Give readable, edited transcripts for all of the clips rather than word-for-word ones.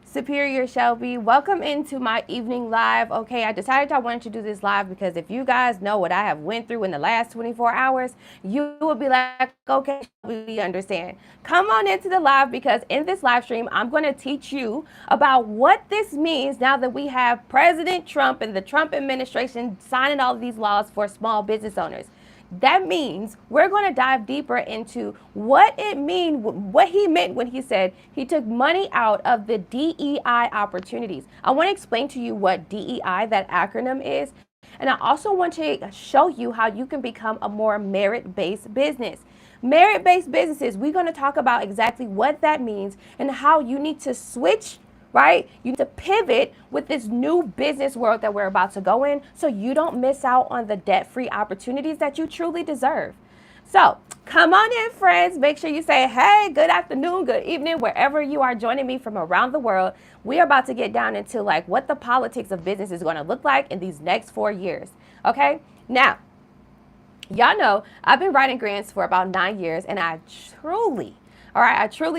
Superior Shelby, welcome into my evening live. Okay, I decided I wanted to do this live because if you guys know what I have went through in the last 24 hours, you will be like, okay, we understand. Come on into the live because in this live stream, I'm going to teach you about what this means now that we have President Trump and the Trump administration signing all of these laws for small business owners. That means we're going to dive deeper into what he meant when he said he took money out of the DEI opportunities. I want to explain to you what DEI, that acronym, is. And I also want to show you how you can become a more merit-based business. Merit-based businesses, we're going to talk about exactly what that means and how you need to switch, right? You need to pivot with this new business world that we're about to go in so you don't miss out on the debt-free opportunities that you truly deserve. So come on in, friends. Make sure you say, hey, good afternoon, good evening, wherever you are joining me from around the world. We are about to get down into like what the politics of business is going to look like in these next 4 years. Okay. Now, y'all know I've been writing grants for about 9 years, and I truly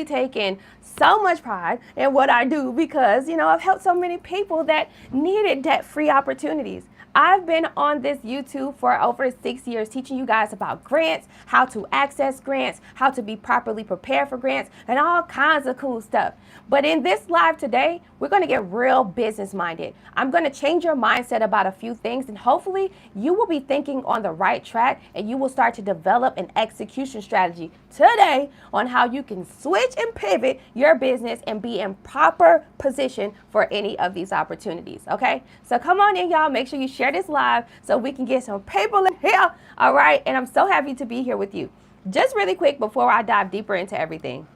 taken so much pride in what I do because, I've helped so many people that needed debt-free opportunities. I've been on this YouTube for over 6 years teaching you guys about grants, how to access grants, how to be properly prepared for grants, and all kinds of cool stuff. But in this live today, we're going to get real business minded. I'm going to change your mindset about a few things, and hopefully you will be thinking on the right track and you will start to develop an execution strategy today on how you can switch and pivot your business and be in proper position for any of these opportunities. Okay, so come on in, y'all. Make sure you share this live so we can get some people in here. All right, and I'm so happy to be here with you. Just really quick before I dive deeper into everything.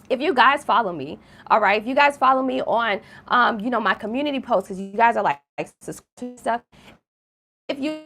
If you guys follow me, all right, if you guys follow me on, my community posts, because you guys are like stuff. If you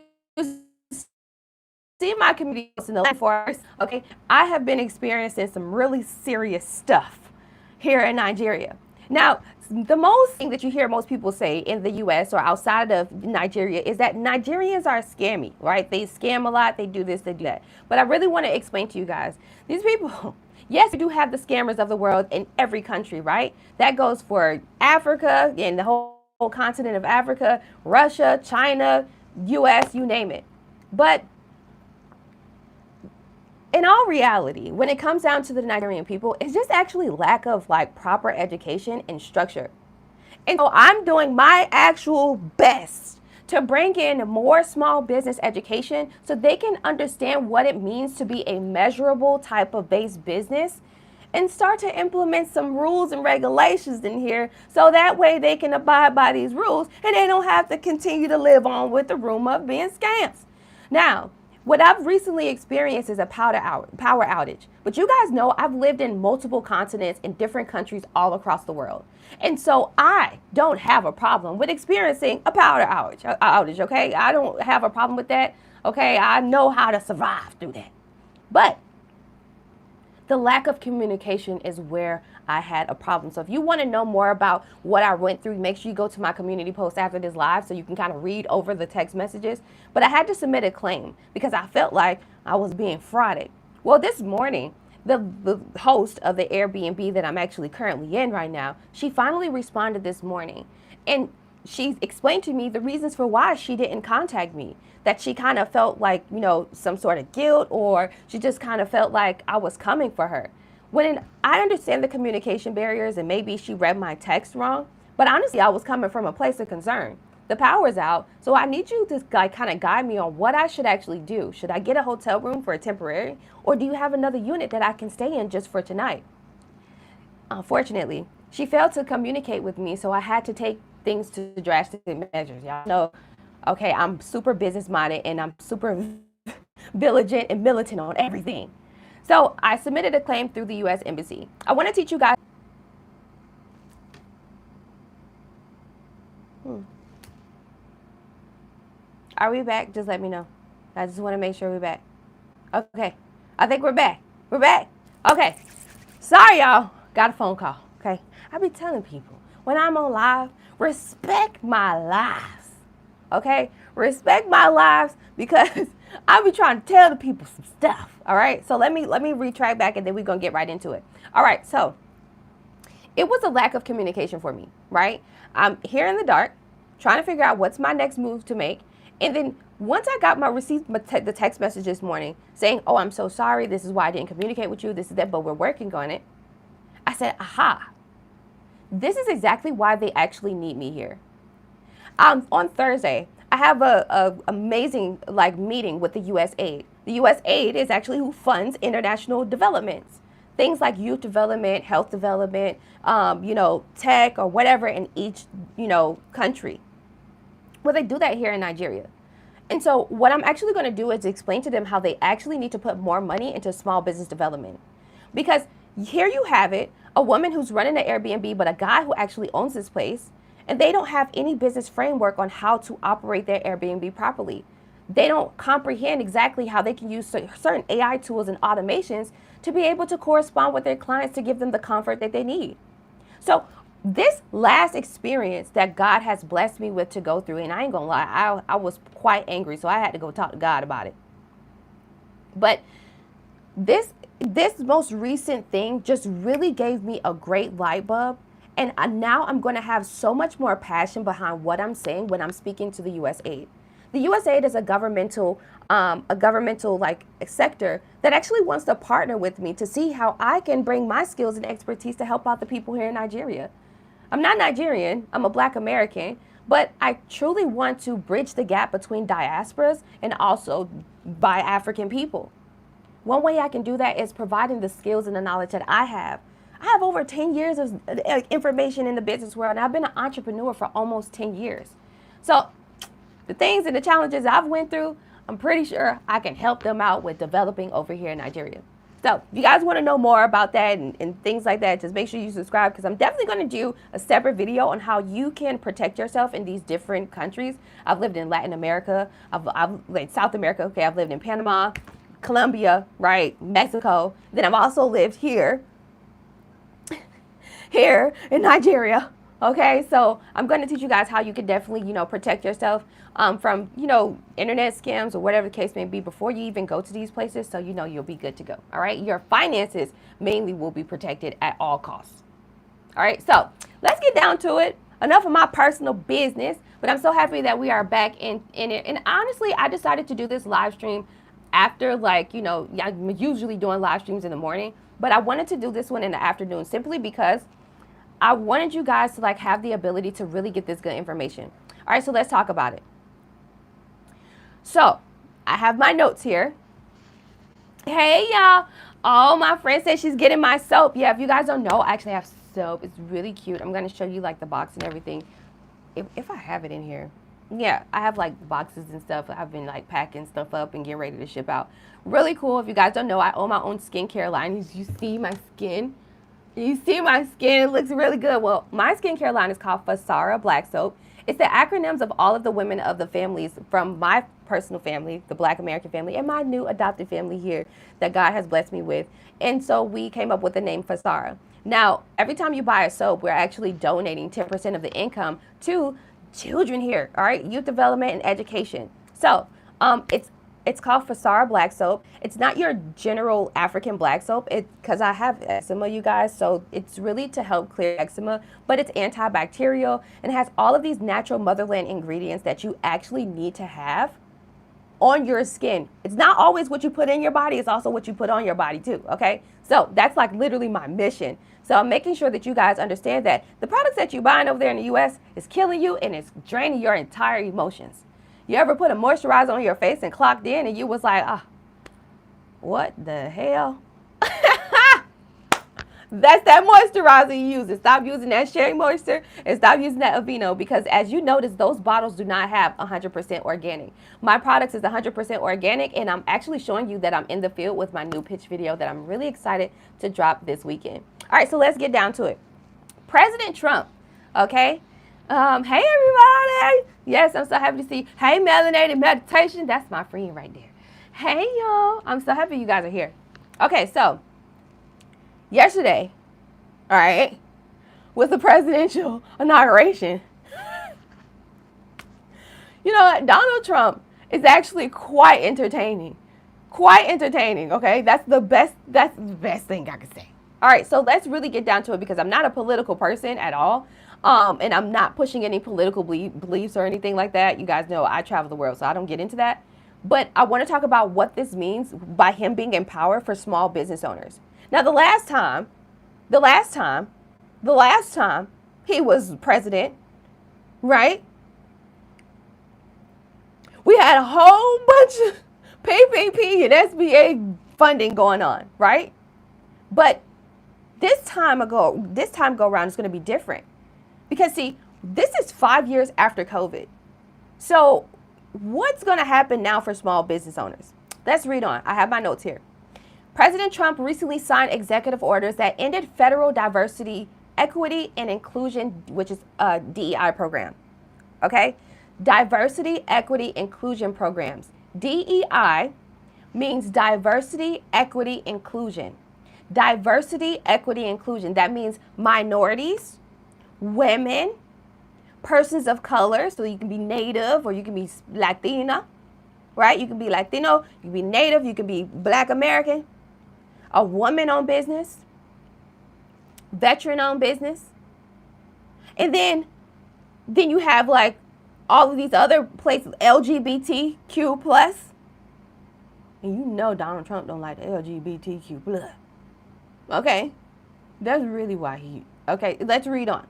see my community posts in the last 4 hours, okay, I have been experiencing some really serious stuff here in Nigeria. Now, the most thing that you hear most people say in the U.S. or outside of Nigeria is that Nigerians are scammy, right? They scam a lot. They do this, they do that. But I really want to explain to you guys, these people, yes, we do have the scammers of the world in every country, right? That goes for Africa and the whole continent of Africa, Russia, China, U.S., you name it. But in all reality, when it comes down to the Nigerian people, it's just actually lack of like proper education and structure. And so I'm doing my actual best to bring in more small business education so they can understand what it means to be a measurable type of based business and start to implement some rules and regulations in here so that way they can abide by these rules and they don't have to continue to live on with the rumor of being scams. Now, what I've recently experienced is a power outage. But you guys know I've lived in multiple continents in different countries all across the world. And so I don't have a problem with experiencing a power outage, okay? I don't have a problem with that, okay? I know how to survive through that. But the lack of communication is where I had a problem. So if you want to know more about what I went through, make sure you go to my community post after this live so you can kind of read over the text messages. But I had to submit a claim because I felt like I was being frauded. Well, this morning, the host of the Airbnb that I'm actually currently in right now, she finally responded this morning. And she explained to me the reasons for why she didn't contact me. That she kind of felt like, some sort of guilt, or she just kind of felt like I was coming for her. When I understand the communication barriers and maybe she read my text wrong, but honestly, I was coming from a place of concern. The power's out, so I need you to kind of guide me on what I should actually do. Should I get a hotel room for a temporary, or do you have another unit that I can stay in just for tonight? Unfortunately, she failed to communicate with me, so I had to take things to drastic measures. Y'all know, okay, I'm super business minded and I'm super vigilant and militant on everything. So I submitted a claim through the U.S. Embassy. I want to teach you guys. Are we back? Just let me know. I just want to make sure we're back. Okay. I think we're back. We're back. Okay. Sorry, y'all. Got a phone call. Okay. I be telling people when I'm on live, respect my lives. Okay? Respect my lives because I be trying to tell the people some stuff. All right? So let me retract back and then we're going to get right into it. All right. So it was a lack of communication for me, right? I'm here in the dark, trying to figure out what's my next move to make. And then once I got the text message this morning saying, oh, I'm so sorry, this is why I didn't communicate with you, this is that, but we're working on it. I said, aha, this is exactly why they actually need me here. On Thursday, I have a amazing meeting with the USAID. The USAID is actually who funds international developments. Things like youth development, health development, tech or whatever in each, country. Well, they do that here in Nigeria. And so what I'm actually going to do is explain to them how they actually need to put more money into small business development. Because here you have it, a woman who's running an Airbnb, but a guy who actually owns this place, and they don't have any business framework on how to operate their Airbnb properly. They don't comprehend exactly how they can use certain AI tools and automations to be able to correspond with their clients to give them the comfort that they need. So this last experience that God has blessed me with to go through, and I ain't gonna lie, I was quite angry, so I had to go talk to God about it. But this most recent thing just really gave me a great light bulb, and now I'm going to have so much more passion behind what I'm saying when I'm speaking to the USAID. The USAID is a governmental sector that actually wants to partner with me to see how I can bring my skills and expertise to help out the people here in Nigeria. I'm not Nigerian, I'm a Black American, but I truly want to bridge the gap between diasporas and also by African people. One way I can do that is providing the skills and the knowledge that I have. I have over 10 years of information in the business world, and I've been an entrepreneur for almost 10 years. So the things and the challenges I've went through, I'm pretty sure I can help them out with developing over here in Nigeria. So if you guys want to know more about that and things like that, just make sure you subscribe, because I'm definitely going to do a separate video on how you can protect yourself in these different countries. I've lived in Latin America, I've lived South America, okay, I've lived in Panama, Colombia, right, Mexico. Then I've also lived here in Nigeria. Okay, so I'm going to teach you guys how you can definitely, protect yourself from, internet scams or whatever the case may be before you even go to these places, so you'll be good to go. All right, your finances mainly will be protected at all costs. All right, so let's get down to it. Enough of my personal business, but I'm so happy that we are back in it. And honestly, I decided to do this live stream after, I'm usually doing live streams in the morning, but I wanted to do this one in the afternoon simply because I wanted you guys to have the ability to really get this good information. All right, so let's talk about it. So I have my notes here. Hey, y'all. Oh, my friend said she's getting my soap. Yeah, if you guys don't know, I actually have soap. It's really cute. I'm going to show you the box and everything. If I have it in here. Yeah, I have boxes and stuff. I've been packing stuff up and getting ready to ship out. Really cool. If you guys don't know, I own my own skincare line. You see my skin? You see my skin? It looks really good. Well, my skincare line is called Fasara Black Soap. It's the acronyms of all of the women of the families from my personal family, the Black American family, and my new adopted family here that God has blessed me with. And so we came up with the name Fasara. Now, every time you buy a soap, we're actually donating 10% of the income to children here, all right, youth development and education. So it's called Fasara Black Soap. It's not your general African black soap. Because I have eczema, you guys, so it's really to help clear eczema, but it's antibacterial and has all of these natural motherland ingredients that you actually need to have on your skin. It's not always what you put in your body, it's also what you put on your body too, okay? So that's literally my mission. So I'm making sure that you guys understand that the products that you're buying over there in the US is killing you and it's draining your entire emotions. You ever put a moisturizer on your face and clocked in and you was like, what the hell? That's that moisturizer you use. And stop using that Shea Moisture and stop using that Aveeno, because as you notice, those bottles do not have 100% organic. My products is 100% organic, and I'm actually showing you that I'm in the field with my new pitch video that I'm really excited to drop this weekend. All right, so let's get down to it. President Trump, okay? Hey everybody. Yes, I'm so happy to see. Hey, Melanated Meditation. That's my friend right there. Hey y'all. I'm so happy you guys are here. Okay, so yesterday, all right, with the presidential inauguration, you know what? Donald Trump is actually quite entertaining. Quite entertaining, okay? That's the best thing I can say. All right, so let's really get down to it because I'm not a political person at all. And I'm not pushing any political beliefs or anything like that. You guys know I travel the world, so I don't get into that. But I want to talk about what this means by him being in power for small business owners. Now, the last time he was president, right? We had a whole bunch of PPP and SBA funding going on, right? But this time go around is going to be different. Because see, this is 5 years after COVID. So what's going to happen now for small business owners? Let's read on. I have my notes here. President Trump recently signed executive orders that ended federal diversity, equity, and inclusion, which is a DEI program. Okay? Diversity, equity, inclusion programs. DEI means diversity, equity, inclusion. Diversity, equity, inclusion. That means minorities, women, persons of color, so you can be Native or you can be Latina, right? You can be Latino, you can be Native, you can be Black American, a woman-owned business, veteran-owned business, and then you have like all of these other places, LGBTQ plus, and you know Donald Trump don't like the LGBTQ plus. Okay, that's really why okay, let's read on.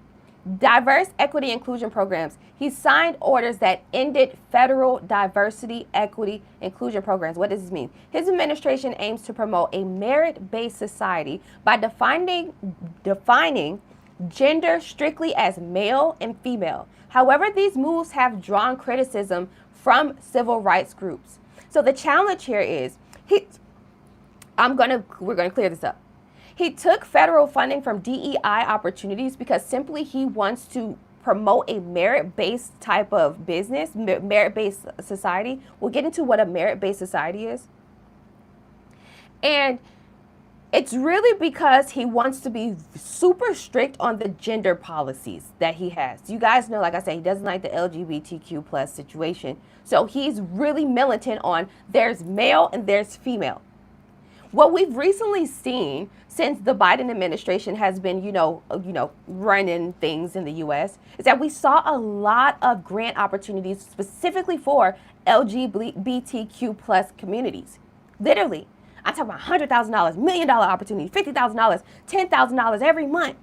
Diverse equity inclusion programs. He signed orders that ended federal diversity, equity, inclusion programs. What does this mean? His administration aims to promote a merit-based society by defining gender strictly as male and female. However, these moves have drawn criticism from civil rights groups. So the challenge here is we're gonna clear this up. He took federal funding from DEI opportunities because simply he wants to promote a merit-based type of business, merit-based society. We'll get into what a merit-based society is. And it's really because he wants to be super strict on the gender policies that he has. You guys know, like I said, he doesn't like the LGBTQ plus situation. So he's really militant on there's male and there's female. What we've recently seen since the Biden administration has been, running things in the U.S. is that we saw a lot of grant opportunities specifically for LGBTQ plus communities. Literally, I'm talking about $100,000, $1 million opportunity, $50,000, $10,000 every month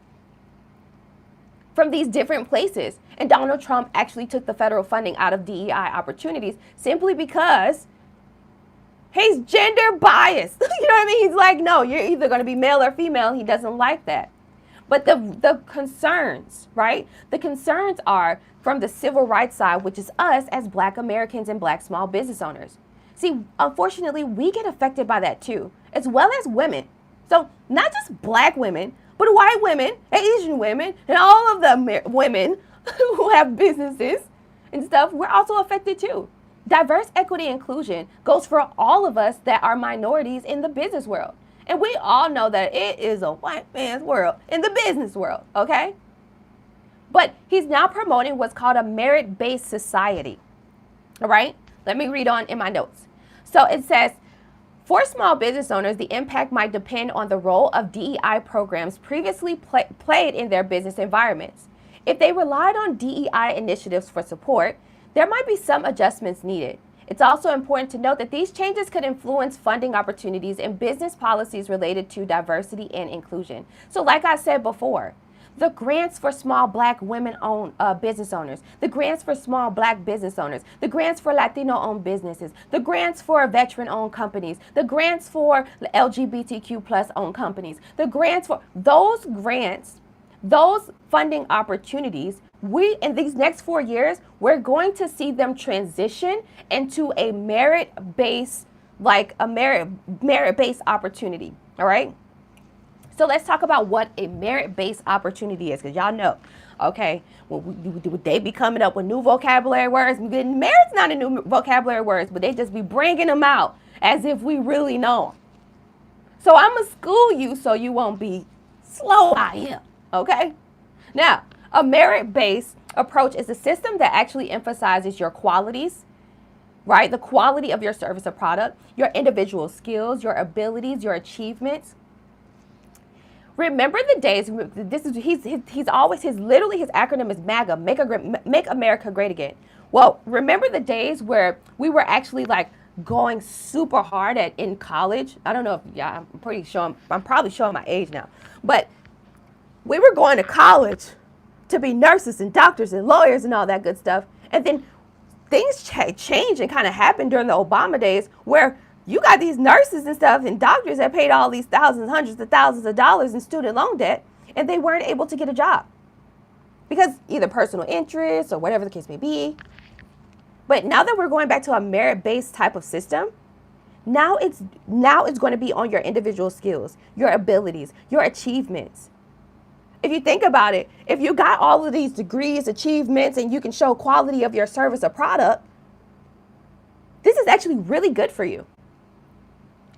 from these different places. And Donald Trump actually took the federal funding out of DEI opportunities simply because he's gender biased. You know what I mean? He's like, no, you're either going to be male or female. He doesn't like that. But the concerns, right? The concerns are from the civil rights side, which is us as Black Americans and Black small business owners. See, unfortunately, we get affected by that too, as well as women. So not just Black women, but white women, Asian women, and all of the women who have businesses and stuff, we're also affected too. Diverse equity inclusion goes for all of us that are minorities in the business world. And we all know that it is a white man's world in the business world, okay? But he's now promoting what's called a merit-based society, all right? Let me read on in my notes. So it says, for small business owners, the impact might depend on the role of DEI programs previously played in their business environments. If they relied on DEI initiatives for support, there might be some adjustments needed. It's also important to note that these changes could influence funding opportunities and business policies related to diversity and inclusion. So like I said before, the grants for small Black women-owned business owners, the grants for small Black business owners, the grants for Latino-owned businesses, the grants for veteran-owned companies, the grants for LGBTQ plus owned companies, the grants for those grants, those funding opportunities, in these next 4 years, we're going to see them transition into a merit-based opportunity, all right? So let's talk about what a merit-based opportunity is, because y'all know, okay, they be coming up with new vocabulary words. Merit's not a new vocabulary words, but they just be bringing them out as if we really know them. So I'm going to school you so you won't be slow out here, okay? Now, a merit-based approach is a system that actually emphasizes your qualities, right? The quality of your service or product, your individual skills, your abilities, your achievements, Remember the days, this is, he's always, literally his acronym is MAGA, Make America Great Again. Well, remember the days where we were actually like going super hard in college? I don't know if, yeah, I'm probably showing my age now, but we were going to college to be nurses and doctors and lawyers and all that good stuff. And then things changed and kind of happened during the Obama days where you got these nurses and stuff and doctors that paid all these thousands, hundreds of thousands of dollars in student loan debt, and they weren't able to get a job because either personal interest or whatever the case may be. But now that we're going back to a merit-based type of system, now it's going to be on your individual skills, your abilities, your achievements. If you think about it, if you got all of these degrees, achievements, and you can show quality of your service or product, this is actually really good for you.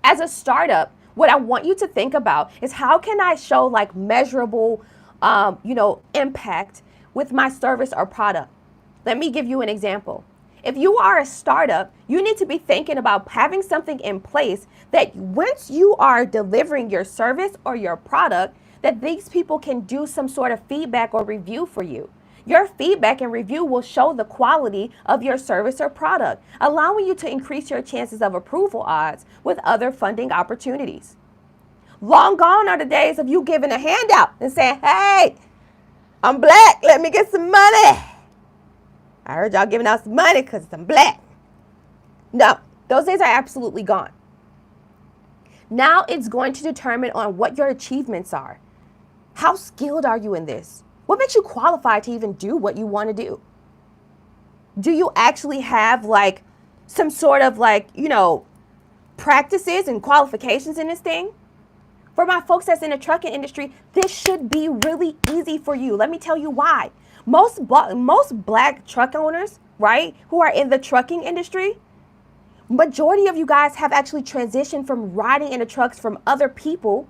As a startup, what I want you to think about is how can I show like measurable, impact with my service or product? Let me give you an example. If you are a startup, you need to be thinking about having something in place that once you are delivering your service or your product, that these people can do some sort of feedback or review for you. Your feedback and review will show the quality of your service or product, allowing you to increase your chances of approval odds with other funding opportunities. Long gone are the days of you giving a handout and saying, hey, I'm black, let me get some money. I heard y'all giving out some money because I'm black. No, those days are absolutely gone. Now it's going to determine on what your achievements are. How skilled are you in this? What makes you qualified to even do what you want to do? Do you actually have like some sort of practices and qualifications in this thing? For my folks that's in the trucking industry, this should be really easy for you. Let me tell you why. Most black truck owners, right, who are in the trucking industry, majority of you guys have actually transitioned from riding in the trucks from other people.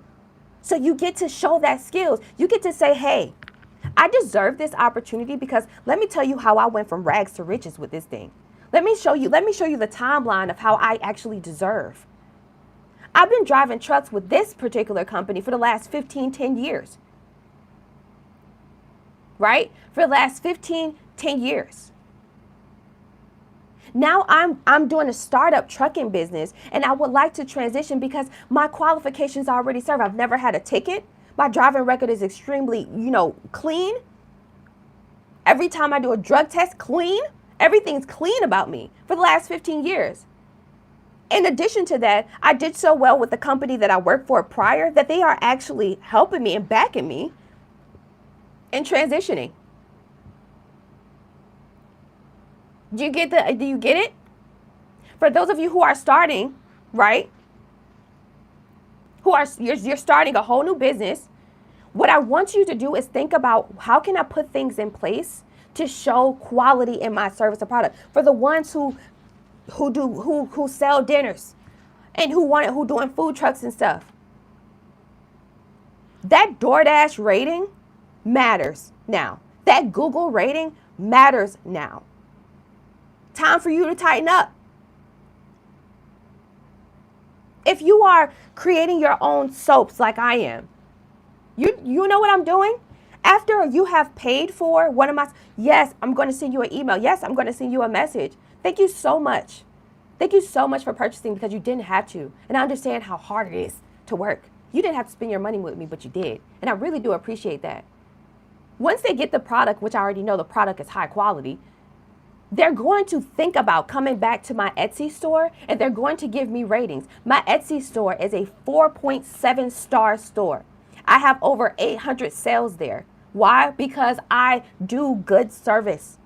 So you get to show that skills. You get to say, hey, I deserve this opportunity because let me tell you how I went from rags to riches with this thing. Let me show you the timeline of how I actually deserve. I've been driving trucks with this particular company for the last 10 years. Right? For the last 10 years. Now I'm doing a startup trucking business and I would like to transition because my qualifications already serve. I've never had a ticket. My driving record is extremely, clean. Every time I do a drug test, clean. Everything's clean about me for the last 15 years. In addition to that, I did so well with the company that I worked for prior that they are actually helping me and backing me in transitioning. Do you get it? For those of you who are starting, right? You're starting a whole new business. What I want you to do is think about how can I put things in place to show quality in my service or product. For the ones who sell dinners and who doing food trucks and stuff. That DoorDash rating matters now. That Google rating matters now. Time for you to tighten up. If you are creating your own soaps like I am, you know what I'm doing? After you have paid for one of my, yes, I'm going to send you an email. Yes, I'm going to send you a message. Thank you so much. Thank you so much for purchasing because you didn't have to. And I understand how hard it is to work. You didn't have to spend your money with me, but you did. And I really do appreciate that. Once they get the product, which I already know the product is high quality, they're going to think about coming back to my Etsy store and they're going to give me ratings. My Etsy store is a 4.7 star store. I have over 800 sales there. Why? Because I do good service.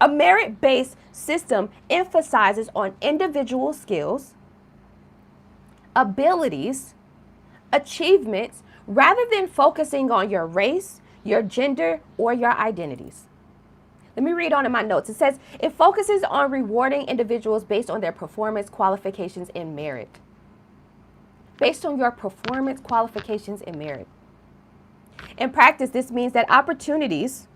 A merit-based system emphasizes on individual skills, abilities, achievements, rather than focusing on your race, your gender, or your identities. Let me read on in my notes. It says, it focuses on rewarding individuals based on their performance, qualifications, and merit. Based on your performance, qualifications, and merit. In practice, this means that opportunities,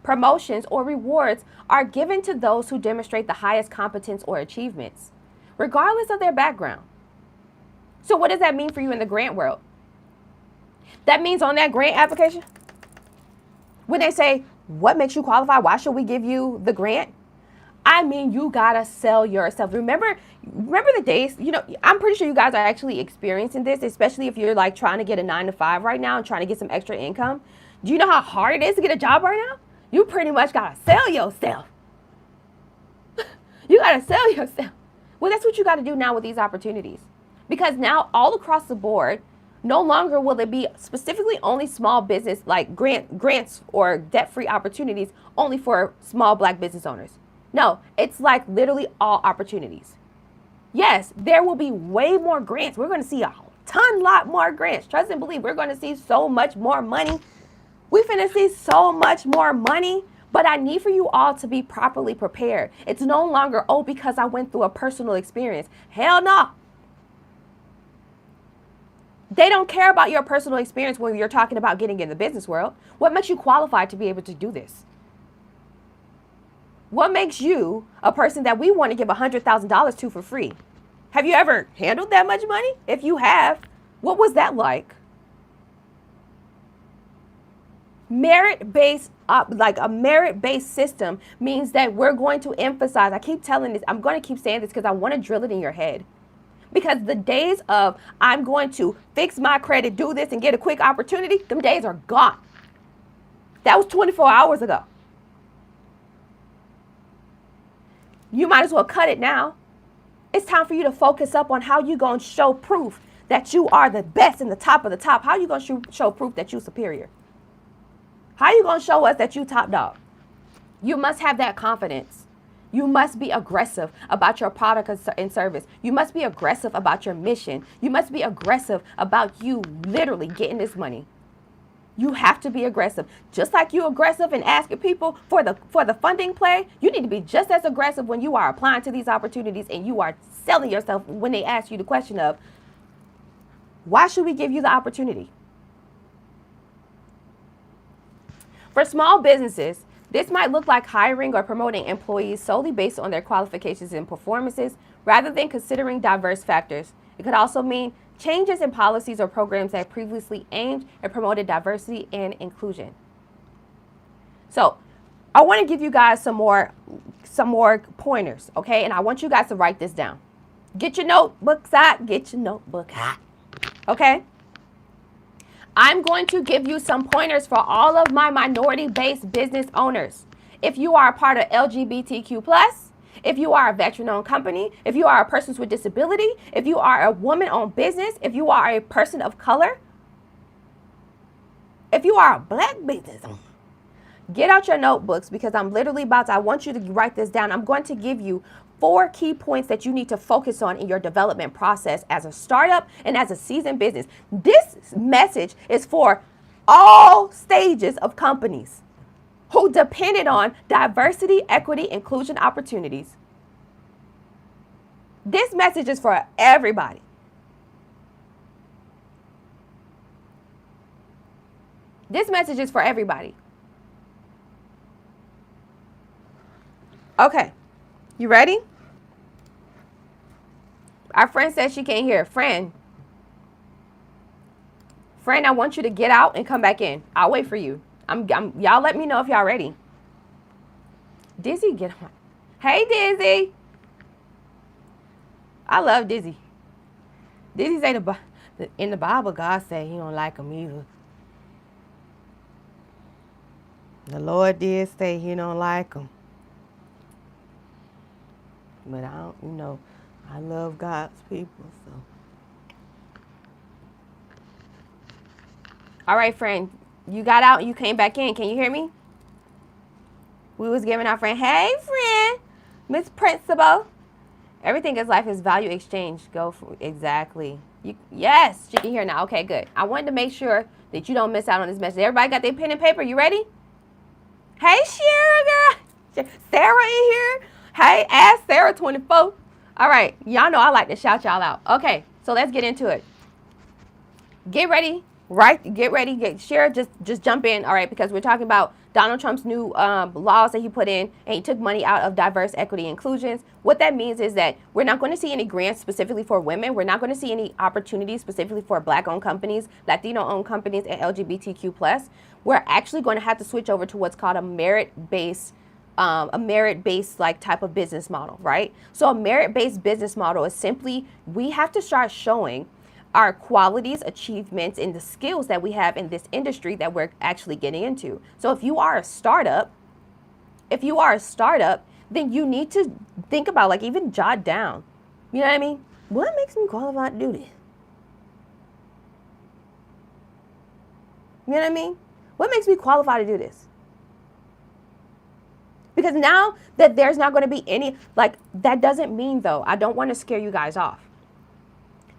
promotions, or rewards are given to those who demonstrate the highest competence or achievements, regardless of their background. So what does that mean for you in the grant world? That means on that grant application, when they say, what makes you qualify? Why should we give you the grant? I mean, you gotta sell yourself. Remember the days, I'm pretty sure you guys are actually experiencing this, especially if you're like trying to get a 9 to 5 right now and trying to get some extra income. Do you know how hard it is to get a job right now? You pretty much gotta sell yourself. You gotta sell yourself. Well, that's what you gotta do now with these opportunities. Because now all across the board, no longer will it be specifically only small business, like grants or debt-free opportunities only for small Black business owners. No, it's like literally all opportunities. Yes, there will be way more grants. We're going to see a lot more grants. Trust and believe, we're going to see so much more money. We finna see so much more money, but I need for you all to be properly prepared. It's no longer, oh, because I went through a personal experience. Hell no. They don't care about your personal experience when you're talking about getting in the business world. What makes you qualified to be able to do this? What makes you a person that we want to give $100,000 to for free? Have you ever handled that much money? If you have, what was that like? Merit-based, like a merit-based system means that we're going to emphasize, I keep telling this, I'm going to keep saying this because I want to drill it in your head. Because the days of, I'm going to fix my credit, do this, and get a quick opportunity, them days are gone. That was 24 hours ago. You might as well cut it now. It's time for you to focus up on how you going to show proof that you are the best and the top of the top. How you going to show proof that you superior? How you going to show us that you top dog? You must have that confidence. You must be aggressive about your product and service. You must be aggressive about your mission. You must be aggressive about you literally getting this money. You have to be aggressive. Just like you're aggressive in asking people for the funding play, you need to be just as aggressive when you are applying to these opportunities and you are selling yourself when they ask you the question of, why should we give you the opportunity? For small businesses, this might look like hiring or promoting employees solely based on their qualifications and performances rather than considering diverse factors. It could also mean changes in policies or programs that previously aimed and promoted diversity and inclusion. So I want to give you guys some more pointers, okay? And I want you guys to write this down. Get your notebooks out, get your notebook out, okay? I'm going to give you some pointers for all of my minority-based business owners. If you are a part of LGBTQ+, if you are a veteran-owned company, if you are a person with disability, if you are a woman-owned business, if you are a person of color, if you are a Black business owner, get out your notebooks because I'm literally I want you to write this down. I'm going to give you 4 key points that you need to focus on in your development process as a startup and as a seasoned business. This message is for all stages of companies who depended on diversity, equity, inclusion opportunities. This message is for everybody. This message is for everybody. Okay, you ready? Our friend says she can't hear. Friend, I want you to get out and come back in. I'll wait for you. Y'all let me know if y'all ready. Dizzy, get on. Hey, Dizzy. I love Dizzy. Dizzy say in the Bible, God said he don't like them either. The Lord did say he don't like them. But I don't, I love God's people, so. All right, friend. You got out and you came back in. Can you hear me? We was giving our friend, hey, friend, Miss Principal. Everything in life is value exchange. Go for exactly. Yes, she can hear now. Okay, good. I wanted to make sure that you don't miss out on this message. Everybody got their pen and paper? You ready? Hey, Shara, girl. Sarah in here. Hey, ask Sarah 24. All right. Y'all know I like to shout y'all out. Okay, so let's get into it. Get ready right? Get ready, share, just jump in, all right? Because we're talking about Donald Trump's new laws that he put in, and he took money out of diverse equity inclusions. What that means is that we're not going to see any grants specifically for women. We're not going to see any opportunities specifically for Black-owned companies, Latino-owned companies, and LGBTQ plus. We're actually going to have to switch over to what's called a merit-based like type of business model, right? So a merit-based business model is simply, we have to start showing our qualities, achievements, and the skills that we have in this industry that we're actually getting into. So if you are a startup, then you need to think about, like, even jot down, you know what I mean? What makes me qualified to do this? You know what I mean? What makes me qualified to do this? Because now that there's not going to be any, like, that doesn't mean, though, I don't want to scare you guys off.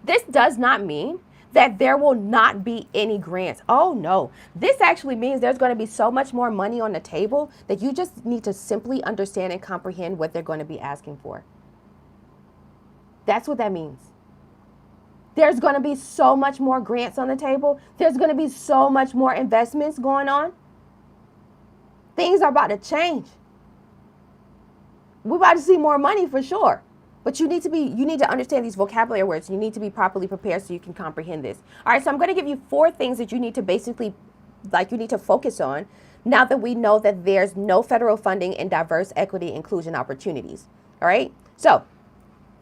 This does not mean that there will not be any grants. Oh, no. This actually means there's going to be so much more money on the table that you just need to simply understand and comprehend what they're going to be asking for. That's what that means. There's going to be so much more grants on the table. There's going to be so much more investments going on. Things are about to change. We're about to see more money for sure. But you need to understand these vocabulary words. You need to be properly prepared so you can comprehend this. All right, so I'm going to give you 4 things that you need to basically, like, you need to focus on now that we know that there's no federal funding in diverse equity inclusion opportunities. All right, so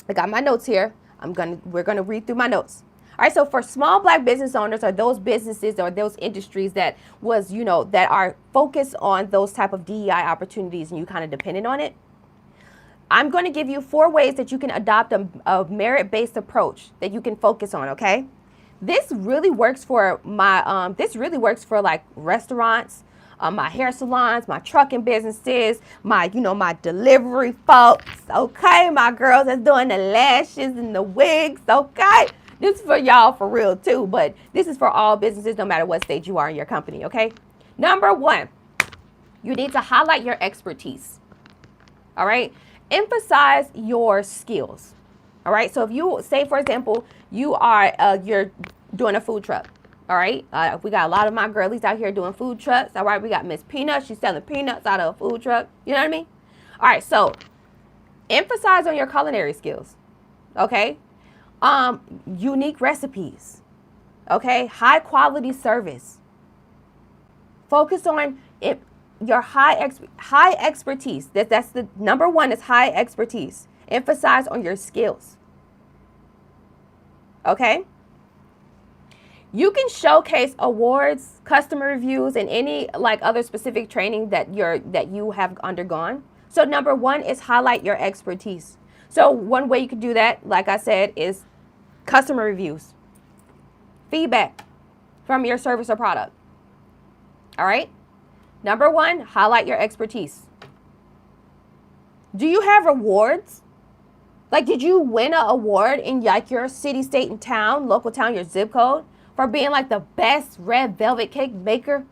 I got my notes here. We're going to read through my notes. All right, so for small Black business owners, or those businesses or those industries that that are focused on those type of DEI opportunities and you kind of dependent on it, I'm going to give you 4 ways that you can adopt a merit-based approach that you can focus on, okay? This really works for like restaurants, my hair salons, my trucking businesses, my delivery folks, okay? My girls that's doing the lashes and the wigs, okay? This is for y'all for real too, but this is for all businesses no matter what stage you are in your company, okay? Number 1, you need to highlight your expertise, all right? Emphasize your skills. All right. So if you say, for example, you're doing a food truck. All right. We got a lot of my girlies out here doing food trucks. All right. We got Miss Peanut. She's selling peanuts out of a food truck. You know what I mean? All right. So emphasize on your culinary skills. Okay. Unique recipes. Okay. High quality service. Focus on it. Your high expertise. That's the number 1 is high expertise. Emphasize on your skills. Okay? You can showcase awards, customer reviews, and any like other specific training that you have undergone. So number 1 is highlight your expertise. So one way you can do that, like I said, is customer reviews. Feedback from your service or product. All right? Number 1, highlight your expertise. Do you have awards? Like, did you win an award in like your city, state, and town, local town, your zip code, for being like the best red velvet cake baker?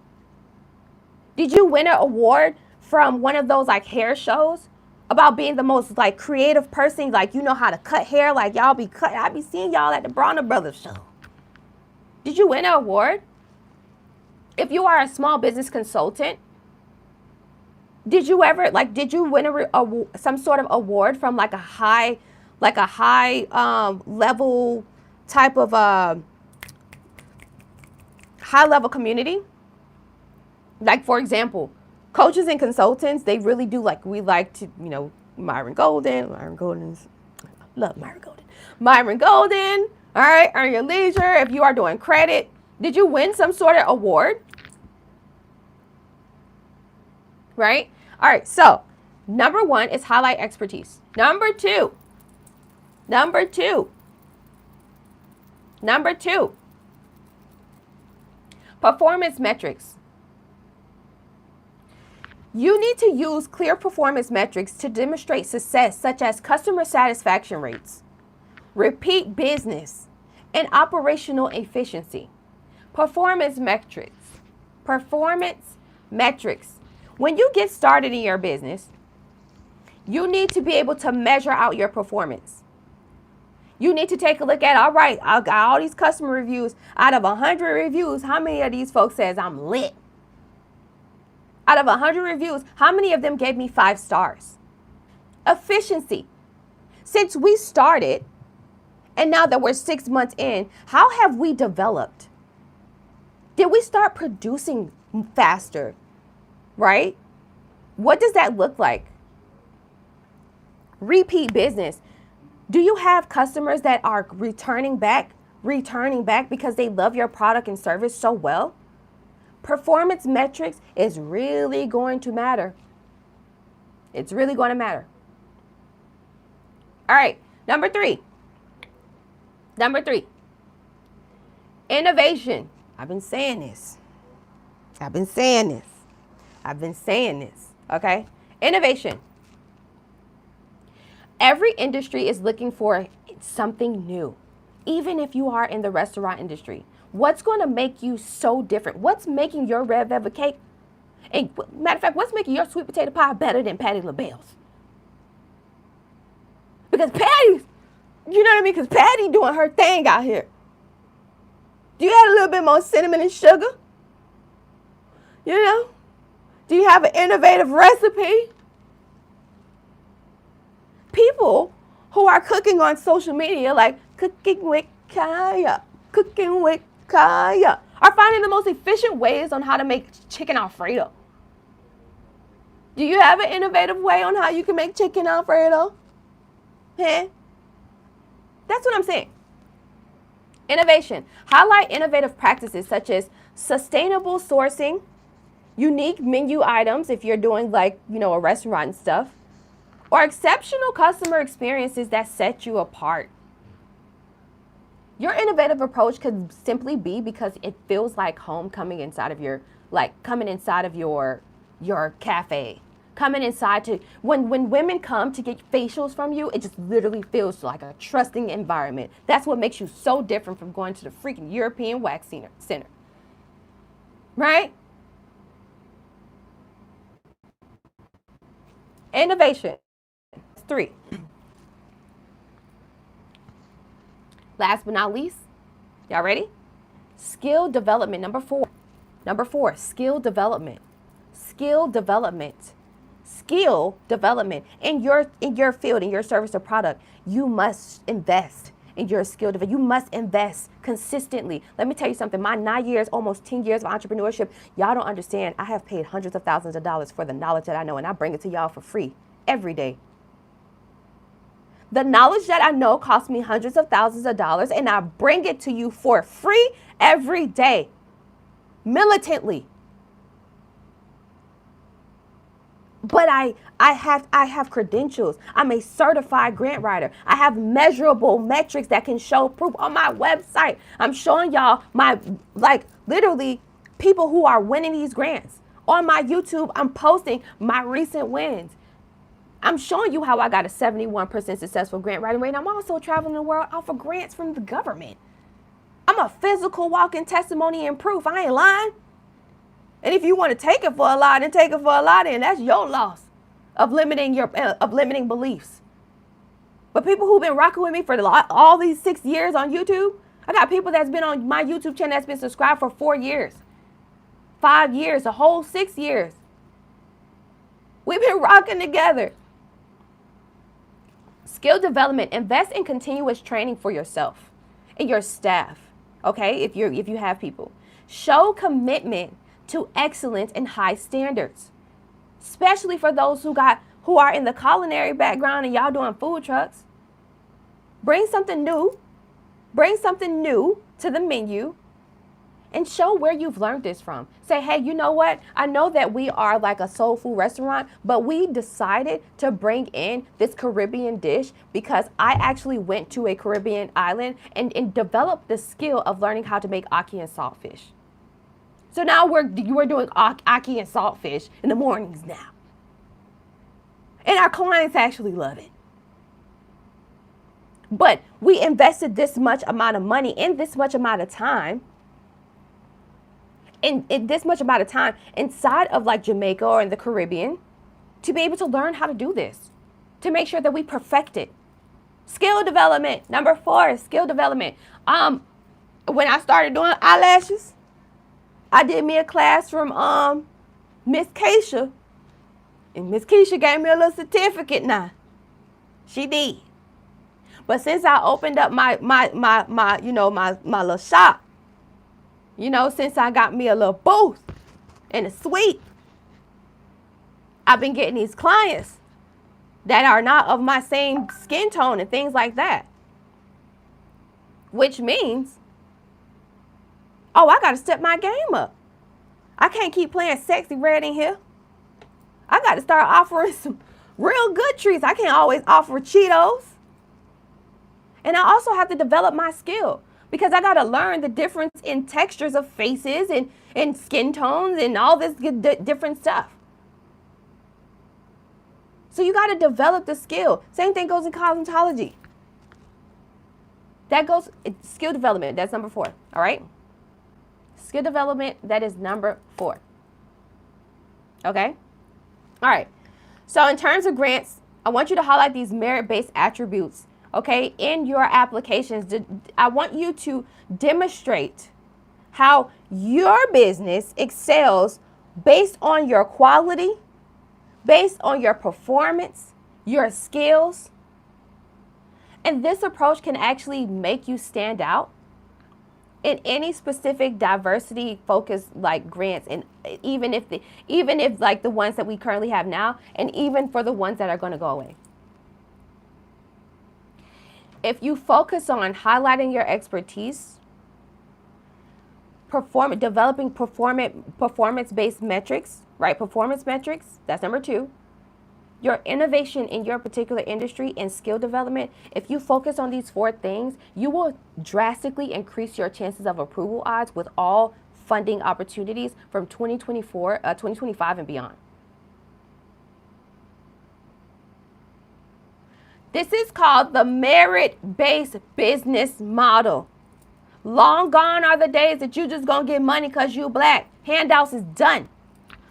Did you win an award from one of those like hair shows about being the most like creative person? Like, you know how to cut hair, like I be seeing y'all at the Bronner Brothers show. Did you win an award? If you are a small business consultant, did you win some sort of award from like a high level type of high level community? Like, for example, coaches and consultants, they really do we like to, Myron Golden, love Myron Golden. Myron Golden, all right, earn your leisure. If you are doing credit, did you win some sort of award? Right? All right, so number 1 is highlight expertise. Number two, performance metrics. You need to use clear performance metrics to demonstrate success, such as customer satisfaction rates, repeat business, and operational efficiency. Performance metrics. When you get started in your business, you need to be able to measure out your performance. You need to take a look at, all right, I got all these customer reviews. Out of 100 reviews, how many of these folks says I'm lit? Out of 100 reviews, how many of them gave me 5 stars? Efficiency. Since we started, and now that we're 6 months in, how have we developed? Did we start producing faster, right? What does that look like? Repeat business. Do you have customers that are returning back because they love your product and service so well? Performance metrics is really going to matter. It's really going to matter. All right, number three. Innovation. I've been saying this. Okay? Innovation. Every industry is looking for something new, even if you are in the restaurant industry. What's going to make you so different? What's making your red velvet cake? And matter of fact, what's making your sweet potato pie better than Patti LaBelle's? Because Patty's, you know what I mean? Because Patty doing her thing out here. Do you add a little bit more cinnamon and sugar? You know? Do you have an innovative recipe? People who are cooking on social media, like cooking with Kaya, are finding the most efficient ways on how to make chicken Alfredo. Do you have an innovative way on how you can make chicken Alfredo? Huh? That's what I'm saying. Innovation. Highlight innovative practices such as sustainable sourcing, unique menu items if you're doing like, a restaurant and stuff, or exceptional customer experiences that set you apart. Your innovative approach could simply be because it feels like home coming inside of your cafe. Coming inside to, when women come to get facials from you, it just literally feels like a trusting environment. That's what makes you so different from going to the freaking European wax center. Right? Innovation. 3. Last but not least, y'all ready? Skill development. Number 4, skill development. Skill development in your field, in your service or product. You must invest in your skill development. You must invest consistently. Let me tell you something. My 9 years, almost 10 years of entrepreneurship, y'all don't understand. I have paid hundreds of thousands of dollars for the knowledge that I know, and I bring it to y'all for free every day. The knowledge that I know costs me hundreds of thousands of dollars, and I bring it to you for free every day, militantly. But I have credentials. I'm a certified grant writer. I have measurable metrics that can show proof on my website. I'm showing y'all literally people who are winning these grants. On my YouTube, I'm posting my recent wins. I'm showing you how I got a 71% successful grant writing rate. And I'm also traveling the world off of grants from the government. I'm a physical walking testimony and proof. I ain't lying. And if you want to take it for a lie, then take it for a lie, then that's your loss of limiting beliefs. But people who've been rocking with me for all these 6 years on YouTube, I got people that's been on my YouTube channel that's been subscribed for 4 years, 5 years, a whole 6 years. We've been rocking together. Skill development. Invest in continuous training for yourself and your staff. Okay, if you have people, show commitment to excellence and high standards, especially for those who are in the culinary background and y'all doing food trucks. Bring something new to the menu and show where you've learned this from. Say, hey, you know what? I know that we are like a soul food restaurant, but we decided to bring in this Caribbean dish because I actually went to a Caribbean island and developed the skill of learning how to make ackee and saltfish. So now we're doing ackee and saltfish in the mornings now. And our clients actually love it. But we invested this much amount of money in this much amount of time. In this much amount of time inside of like Jamaica or in the Caribbean to be able to learn how to do this, to make sure that we perfect it. Skill development. Number 4, skill development. When I started doing eyelashes, I did me a class from Miss Keisha, and Miss Keisha gave me a little certificate now. She did. But since I opened up my little shop, since I got me a little booth and a suite, I've been getting these clients that are not of my same skin tone and things like that. Which means, I got to step my game up. I can't keep playing sexy red in here. I got to start offering some real good treats. I can't always offer Cheetos. And I also have to develop my skill because I got to learn the difference in textures of faces and skin tones and all this different stuff. So you got to develop the skill. Same thing goes in cosmetology. Skill development. That's number 4. All right. Skill development. That is number 4. Okay. All right. So in terms of grants, I want you to highlight these merit-based attributes. Okay. In your applications, I want you to demonstrate how your business excels based on your quality, based on your performance, your skills. And this approach can actually make you stand out in any specific diversity focused like grants, and even if like the ones that we currently have now, and even for the ones that are going to go away. If you focus on highlighting your expertise, developing performance-based metrics, right? Performance metrics, that's number 2. Your innovation in your particular industry and skill development, if you focus on these 4 things, you will drastically increase your chances of approval odds with all funding opportunities from 2025 and beyond. This is called the merit-based business model. Long gone are the days that you just gonna get money because you black. Handouts is done.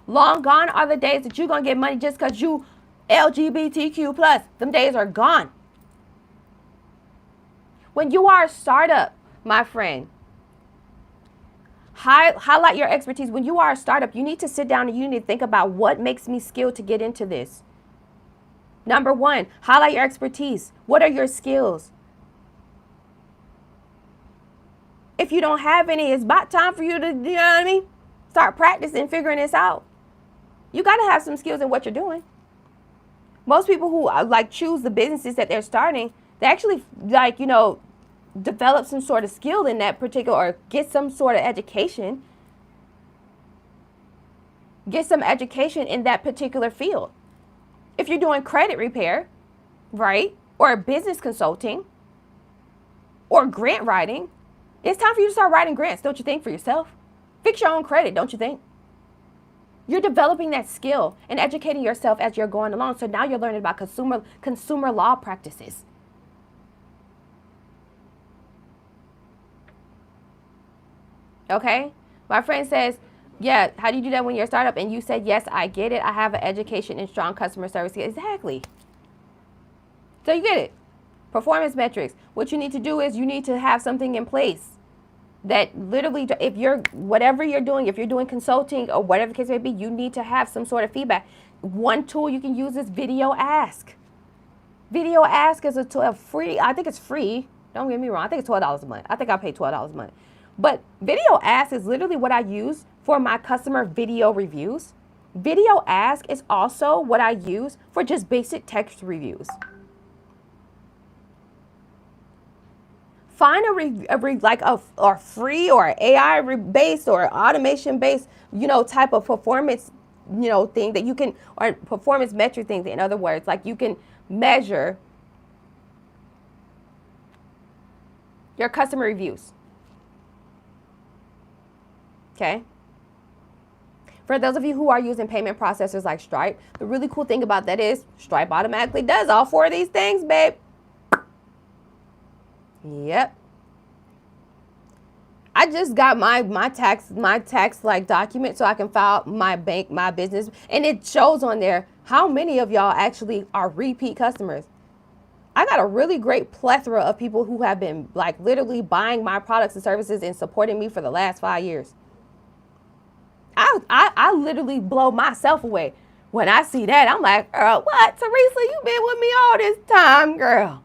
Long gone are the days that you gonna get money just because you LGBTQ plus. Them days are gone. When you are a startup, my friend, highlight your expertise. When you are a startup, you need to sit down and you need to think about what makes me skilled to get into this. Number 1, highlight your expertise. What are your skills? If you don't have any, it's about time for you to, start practicing, figuring this out. You got to have some skills in what you're doing. Most people who choose the businesses that they're starting, they actually develop some sort of skill in that particular, or get some sort of education. Get some education in that particular field. If you're doing credit repair, right, or business consulting, or grant writing, it's time for you to start writing grants, don't you think, for yourself? Fix your own credit, don't you think? You're developing that skill and educating yourself as you're going along. So now you're learning about consumer law practices. Okay? My friend says, yeah, how do you do that when you're a startup? And you said, yes, I get it. I have an education in strong customer service. Exactly. So you get it. Performance metrics. What you need to do is you need to have something in place that literally, if whatever you're doing, if you're doing consulting or whatever the case may be, you need to have some sort of feedback. One tool you can use is Video Ask. Video Ask is a free, I think it's free. Don't get me wrong. I think it's $12 a month. I think I pay $12 a month. But Video Ask is literally what I use for my customer video reviews. Video Ask is also what I use for just basic text reviews. Find a free or AI based or automation based, type of performance, thing that you can, or performance metric things. In other words, like you can measure your customer reviews. Okay. For those of you who are using payment processors like Stripe, the really cool thing about that is Stripe automatically does all 4 of these things, babe. Yep. I just got my tax like document so I can file my business, and it shows on there how many of y'all actually are repeat customers. I got a really great plethora of people who have been like literally buying my products and services and supporting me for the last 5 years. I literally blow myself away when I see that. I'm like, girl, what? Teresa, you been with me all this time, girl.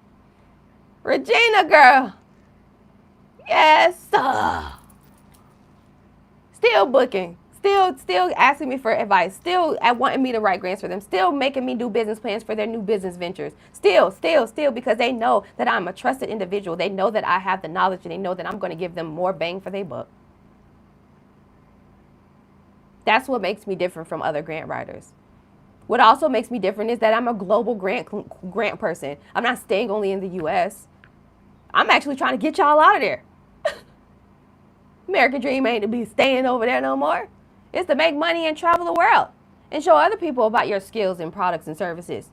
Regina, girl. Yes. Still booking. Still asking me for advice. Still wanting me to write grants for them. Still making me do business plans for their new business ventures. Still, because they know that I'm a trusted individual. They know that I have the knowledge and they know that I'm going to give them more bang for their buck. That's what makes me different from other grant writers. What also makes me different is that I'm a global grant person. I'm not staying only in the U.S. I'm actually trying to get y'all out of there. American dream ain't to be staying over there no more. It's to make money and travel the world and show other people about your skills and products and services.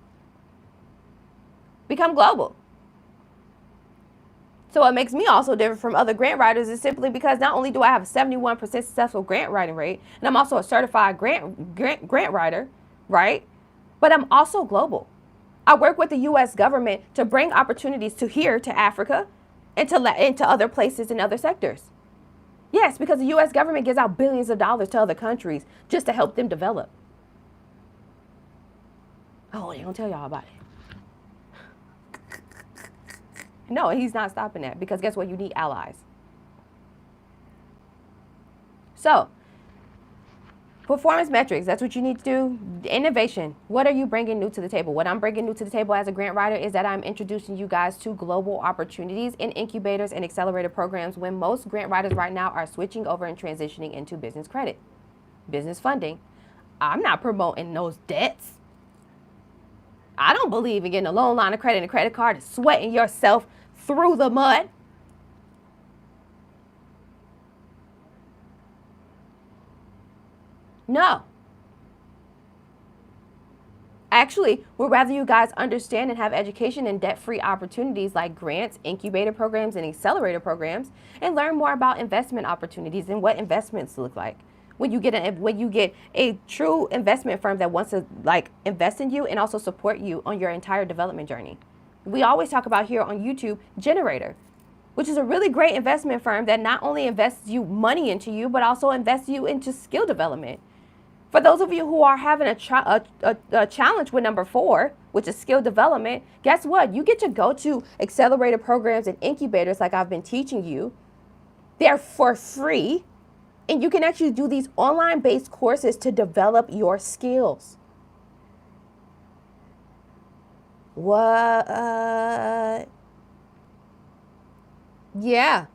Become global. So what makes me also different from other grant writers is simply because not only do I have a 71% successful grant writing rate, and I'm also a certified grant writer, right? But I'm also global. I work with the U.S. government to bring opportunities to here, to Africa, and to other places and other sectors. Yes, because the U.S. government gives out billions of dollars to other countries just to help them develop. Oh, they don't tell y'all about it. No, he's not stopping that because guess what? You need allies. So, performance metrics, that's what you need to do. Innovation, what are you bringing new to the table? What I'm bringing new to the table as a grant writer is that I'm introducing you guys to global opportunities in incubators and accelerator programs when most grant writers right now are switching over and transitioning into business credit, business funding. I'm not promoting those debts. I don't believe in getting a loan line of credit and a credit card and sweating yourself through the mud. No. Actually, we'd rather you guys understand and have education and debt-free opportunities like grants, incubator programs, and accelerator programs, and learn more about investment opportunities and what investments look like. When you get a true investment firm that wants to like invest in you and also support you on your entire development journey. We always talk about here on YouTube, Generator, which is a really great investment firm that not only invests you money into you, but also invests you into skill development. For those of you who are having a challenge with number 4, which is skill development, guess what? You get to go to accelerator programs and incubators like I've been teaching you. They're for free. And you can actually do these online-based courses to develop your skills. What? Yeah.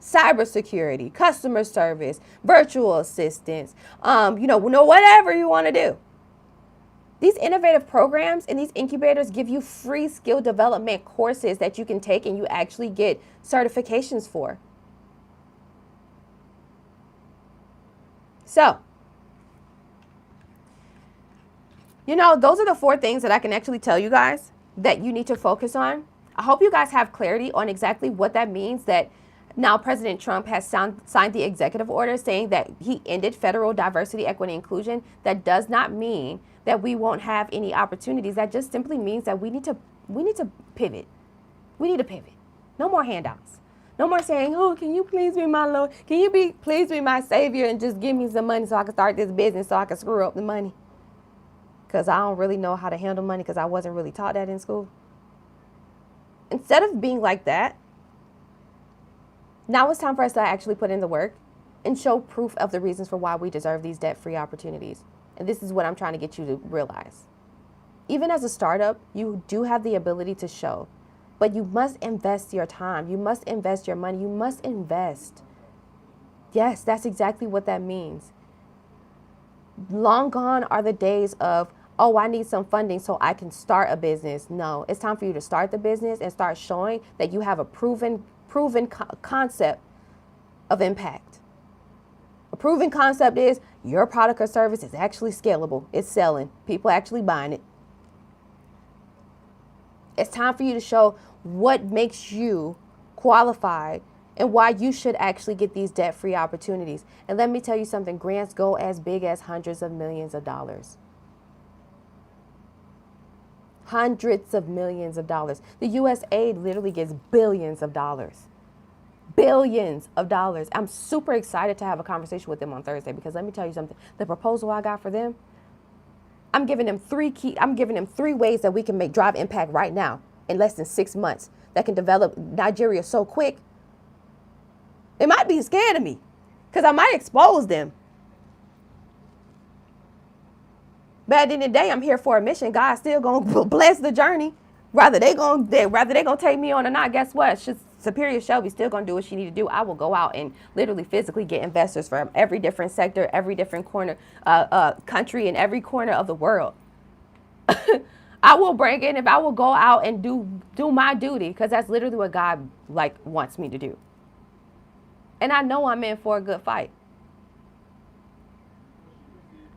Cybersecurity, customer service, virtual assistants, whatever you want to do. These innovative programs and these incubators give you free skill development courses that you can take and you actually get certifications for. So, those are the 4 things that I can actually tell you guys that you need to focus on. I hope you guys have clarity on exactly what that means, that now President Trump has signed the executive order saying that he ended federal diversity, equity, inclusion. That does not mean that we won't have any opportunities. That just simply means that we need to pivot. We need to pivot. No more handouts. No more saying, oh, can you please be my Lord? Can you please be my savior and just give me some money so I can start this business so I can screw up the money? Because I don't really know how to handle money because I wasn't really taught that in school. Instead of being like that, now it's time for us to actually put in the work and show proof of the reasons for why we deserve these debt-free opportunities. And this is what I'm trying to get you to realize. Even as a startup, you do have the ability to show. But you must invest your time. You must invest your money. You must invest. Yes, that's exactly what that means. Long gone are the days of, oh, I need some funding so I can start a business. No, it's time for you to start the business and start showing that you have a proven concept of impact. A proven concept is your product or service is actually scalable. It's selling. People actually buying it. It's time for you to show what makes you qualified and why you should actually get these debt-free opportunities. And let me tell you something, grants go as big as hundreds of millions of dollars. Hundreds of millions of dollars. The U.S. aid literally gets billions of dollars. Billions of dollars. I'm super excited to have a conversation with them on Thursday because let me tell you something. The proposal I got for them, I'm giving them three ways that we can drive impact right now in less than 6 months that can develop Nigeria so quick. They might be scared of me because I might expose them. But at the end of the day, I'm here for a mission. God's still gonna bless the journey. Whether they gonna take me on or not, guess what? Superior Shelby still gonna do what she need to do. I will go out and literally physically get investors from every different sector, every different corner, country, and every corner of the world. I will bring in, if I will go out and do my duty, because that's literally what God wants me to do. And I know I'm in for a good fight.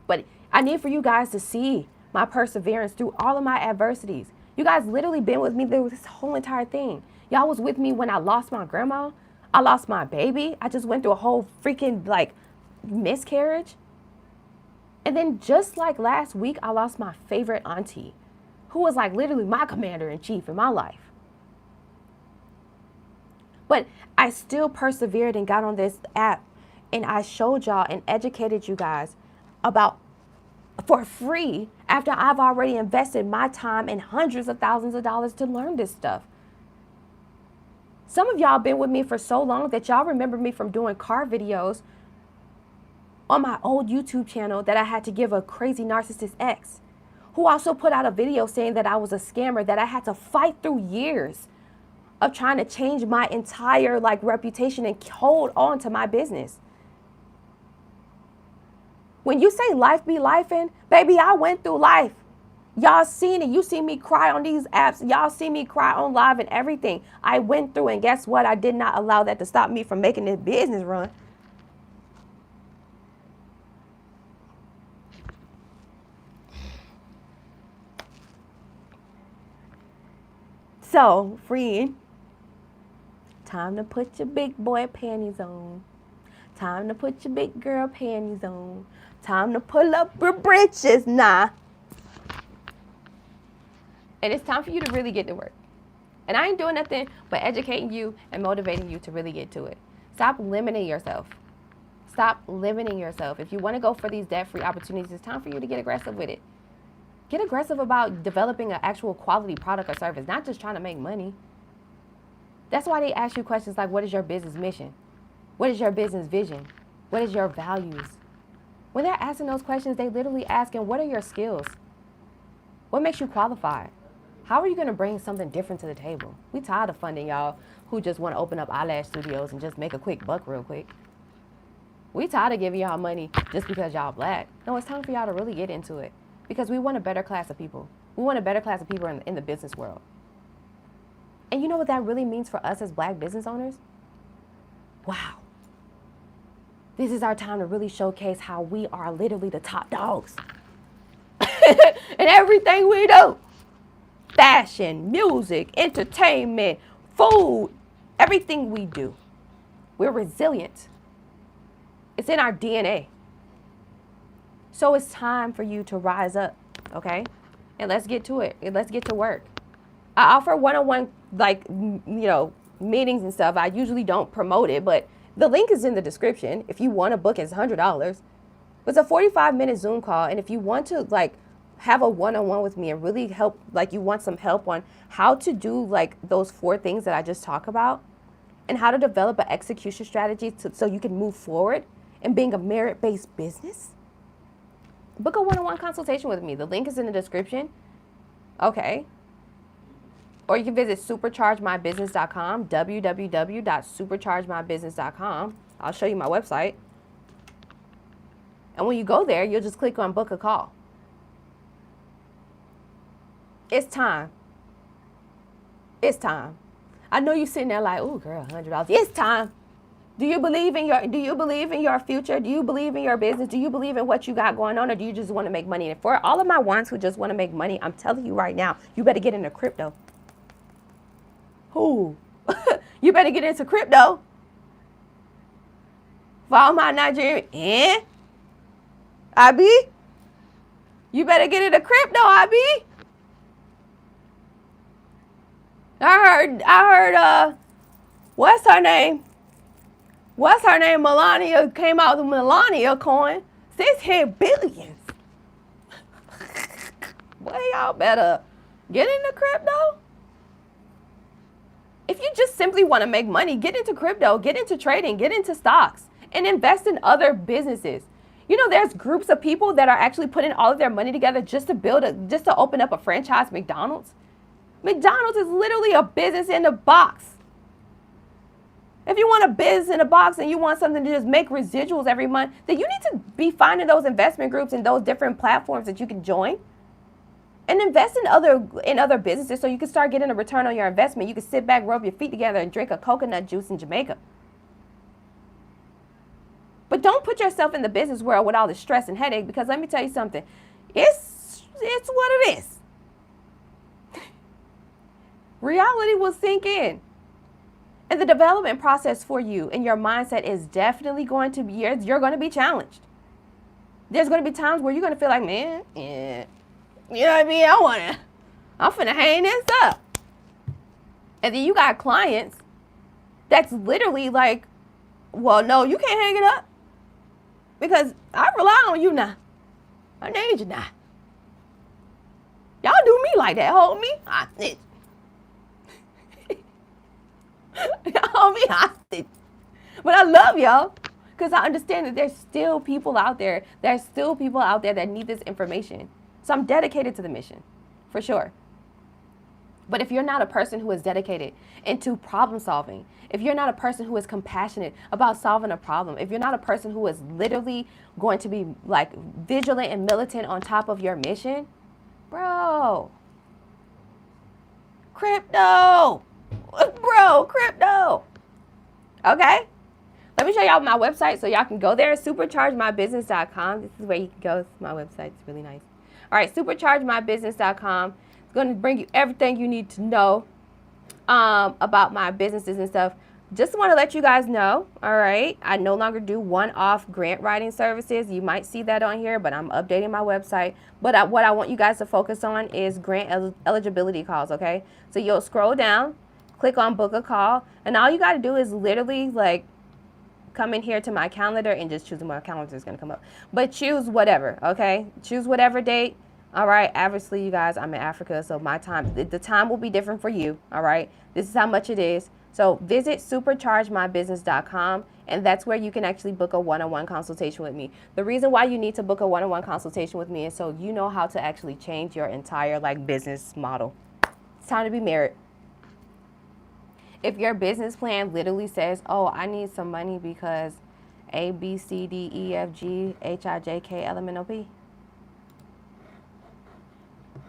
But I need for you guys to see my perseverance through all of my adversities. You guys literally been with me through this whole entire thing. Y'all was with me when I lost my grandma. I lost my baby. I just went through a whole freaking miscarriage. And then just like last week, I lost my favorite auntie, who was literally my commander-in-chief in my life. But I still persevered and got on this app and I showed y'all and educated you guys about for free after I've already invested my time and hundreds of thousands of dollars to learn this stuff. Some of y'all been with me for so long that y'all remember me from doing car videos on my old YouTube channel that I had to give a crazy narcissist ex, who also put out a video saying that I was a scammer, that I had to fight through years of trying to change my entire reputation and hold on to my business. When you say life be lifing, baby, I went through life. Y'all seen it. You see me cry on these apps. Y'all see me cry on live and everything. I went through, and guess what? I did not allow that to stop me from making this business run. So, friend, time to put your big boy panties on. Time to put your big girl panties on. Time to pull up your britches now. And it's time for you to really get to work. And I ain't doing nothing but educating you and motivating you to really get to it. Stop limiting yourself. Stop limiting yourself. If you want to go for these debt-free opportunities, it's time for you to get aggressive with it. Get aggressive about developing an actual quality product or service, not just trying to make money. That's why they ask you questions like, what is your business mission? What is your business vision? What is your values? When they're asking those questions, they literally asking, what are your skills? What makes you qualified? How are you going to bring something different to the table? We tired of funding y'all who just want to open up eyelash studios and just make a quick buck real quick. We tired of giving y'all money just because y'all black. No, it's time for y'all to really get into it because we want a better class of people. We want a better class of people in the business world. And you know what that really means for us as black business owners? Wow. This is our time to really showcase how we are literally the top dogs in everything we do. Fashion, music, entertainment, food, everything we do. We're resilient. It's in our DNA. So it's time for you to rise up, okay? And let's get to it. And let's get to work. I offer one-on-one, meetings and stuff. I usually don't promote it, but the link is in the description. If you want a book, it's $100. It's a 45-minute Zoom call. And if you want to, have a one-on-one with me and really help, you want some help on how to do, those 4 things that I just talked about and how to develop an execution strategy so you can move forward in being a merit-based business, book a one-on-one consultation with me. The link is in the description. Okay. Or you can visit superchargemybusiness.com, www.superchargemybusiness.com. I'll show you my website. And when you go there, you'll just click on book a call. It's time. It's time. I know you're sitting there like, oh girl, $100. It's time. Do you believe in your future? Do you believe in your business? Do you believe in what you got going on, or do you just want to make money? And for all of my ones who just want to make money, I'm telling you right now, you better get into crypto. Who? You better get into crypto. For all my Nigerian, IB, you better get into crypto, IB. I heard, what's her name? Melania came out with Melania coin. 6 hit billions. Boy, y'all better get into crypto. If you just simply want to make money, get into crypto, get into trading, get into stocks, and invest in other businesses. You know, there's groups of people that are actually putting all of their money together just to open up a franchise McDonald's. McDonald's is literally a business in a box. If you want a business in a box and you want something to just make residuals every month, then you need to be finding those investment groups and those different platforms that you can join and invest in other businesses so you can start getting a return on your investment. You can sit back, rub your feet together, and drink a coconut juice in Jamaica. But don't put yourself in the business world with all the stress and headache, because let me tell you something. It's what it is. Reality will sink in. And the development process for you and your mindset is definitely going to be, you're going to be challenged. There's going to be times where you're going to feel like, man, yeah, you know what I mean? I'm finna hang this up. And then you got clients that's literally like, well, no, you can't hang it up because I rely on you now. I need you now. Y'all do me like that, hold me hostage. Y'all hold me hostage. But I love y'all because I understand that there's still people out there. There's still people out there that need this information. So I'm dedicated to the mission, for sure. But if you're not a person who is dedicated into problem solving, if you're not a person who is compassionate about solving a problem, if you're not a person who is literally going to be like vigilant and militant on top of your mission, bro, crypto, okay? Let me show y'all my website so y'all can go there, superchargemybusiness.com. This is where you can go. It's my website. It's really nice. All right, superchargemybusiness.com. It's going to bring you everything you need to know about my businesses and stuff. Just want to let you guys know, all right, I no longer do one-off grant writing services. You might see that on here, but I'm updating my website. But what I want you guys to focus on is grant eligibility calls, okay? So you'll scroll down, click on book a call, and all you got to do is literally like come in here to my calendar and just choose when my calendar is going to come up. But choose whatever, okay? Choose whatever date. All right, obviously, you guys, I'm in Africa, so my time, the time will be different for you, all right? This is how much it is. So visit superchargemybusiness.com, and that's where you can actually book a one-on-one consultation with me. The reason why you need to book a one-on-one consultation with me is so you know how to actually change your entire like business model. It's time to be married. If your business plan literally says, oh, I need some money because A, B, C, D, E, F, G, H, I, J, K, L, M, N, O, P.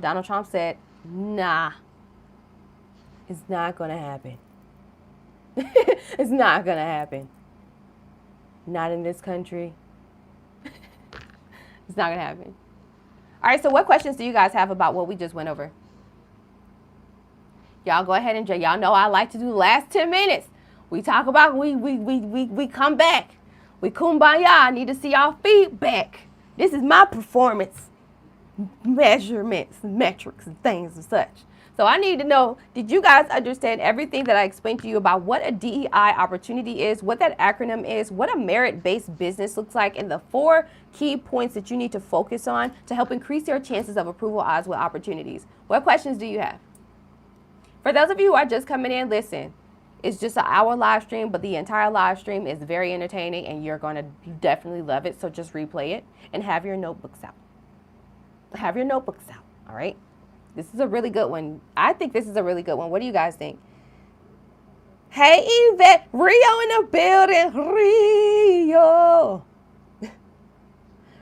Donald Trump said, nah, it's not going to happen. It's not going to happen. Not in this country. It's not going to happen. All right, so what questions do you guys have about what we just went over? Y'all go ahead and y'all know I like to do the last 10 minutes. We talk about, we come back. We kumbaya. I need to see y'all feedback. This is my performance measurements, metrics, and things and such. So I need to know, did you guys understand everything that I explained to you about what a DEI opportunity is, what that acronym is, what a merit-based business looks like, and the 4 key points that you need to focus on to help increase your chances of approval odds with opportunities? What questions do you have? For those of you who are just coming in, listen, it's just an hour live stream, but the entire live stream is very entertaining and you're going to definitely love it. So just replay it and have your notebooks out. Have your notebooks out, all right? This is a really good one. I think this is a really good one. What do you guys think? Hey, Yvette, Rio in the building, Rio.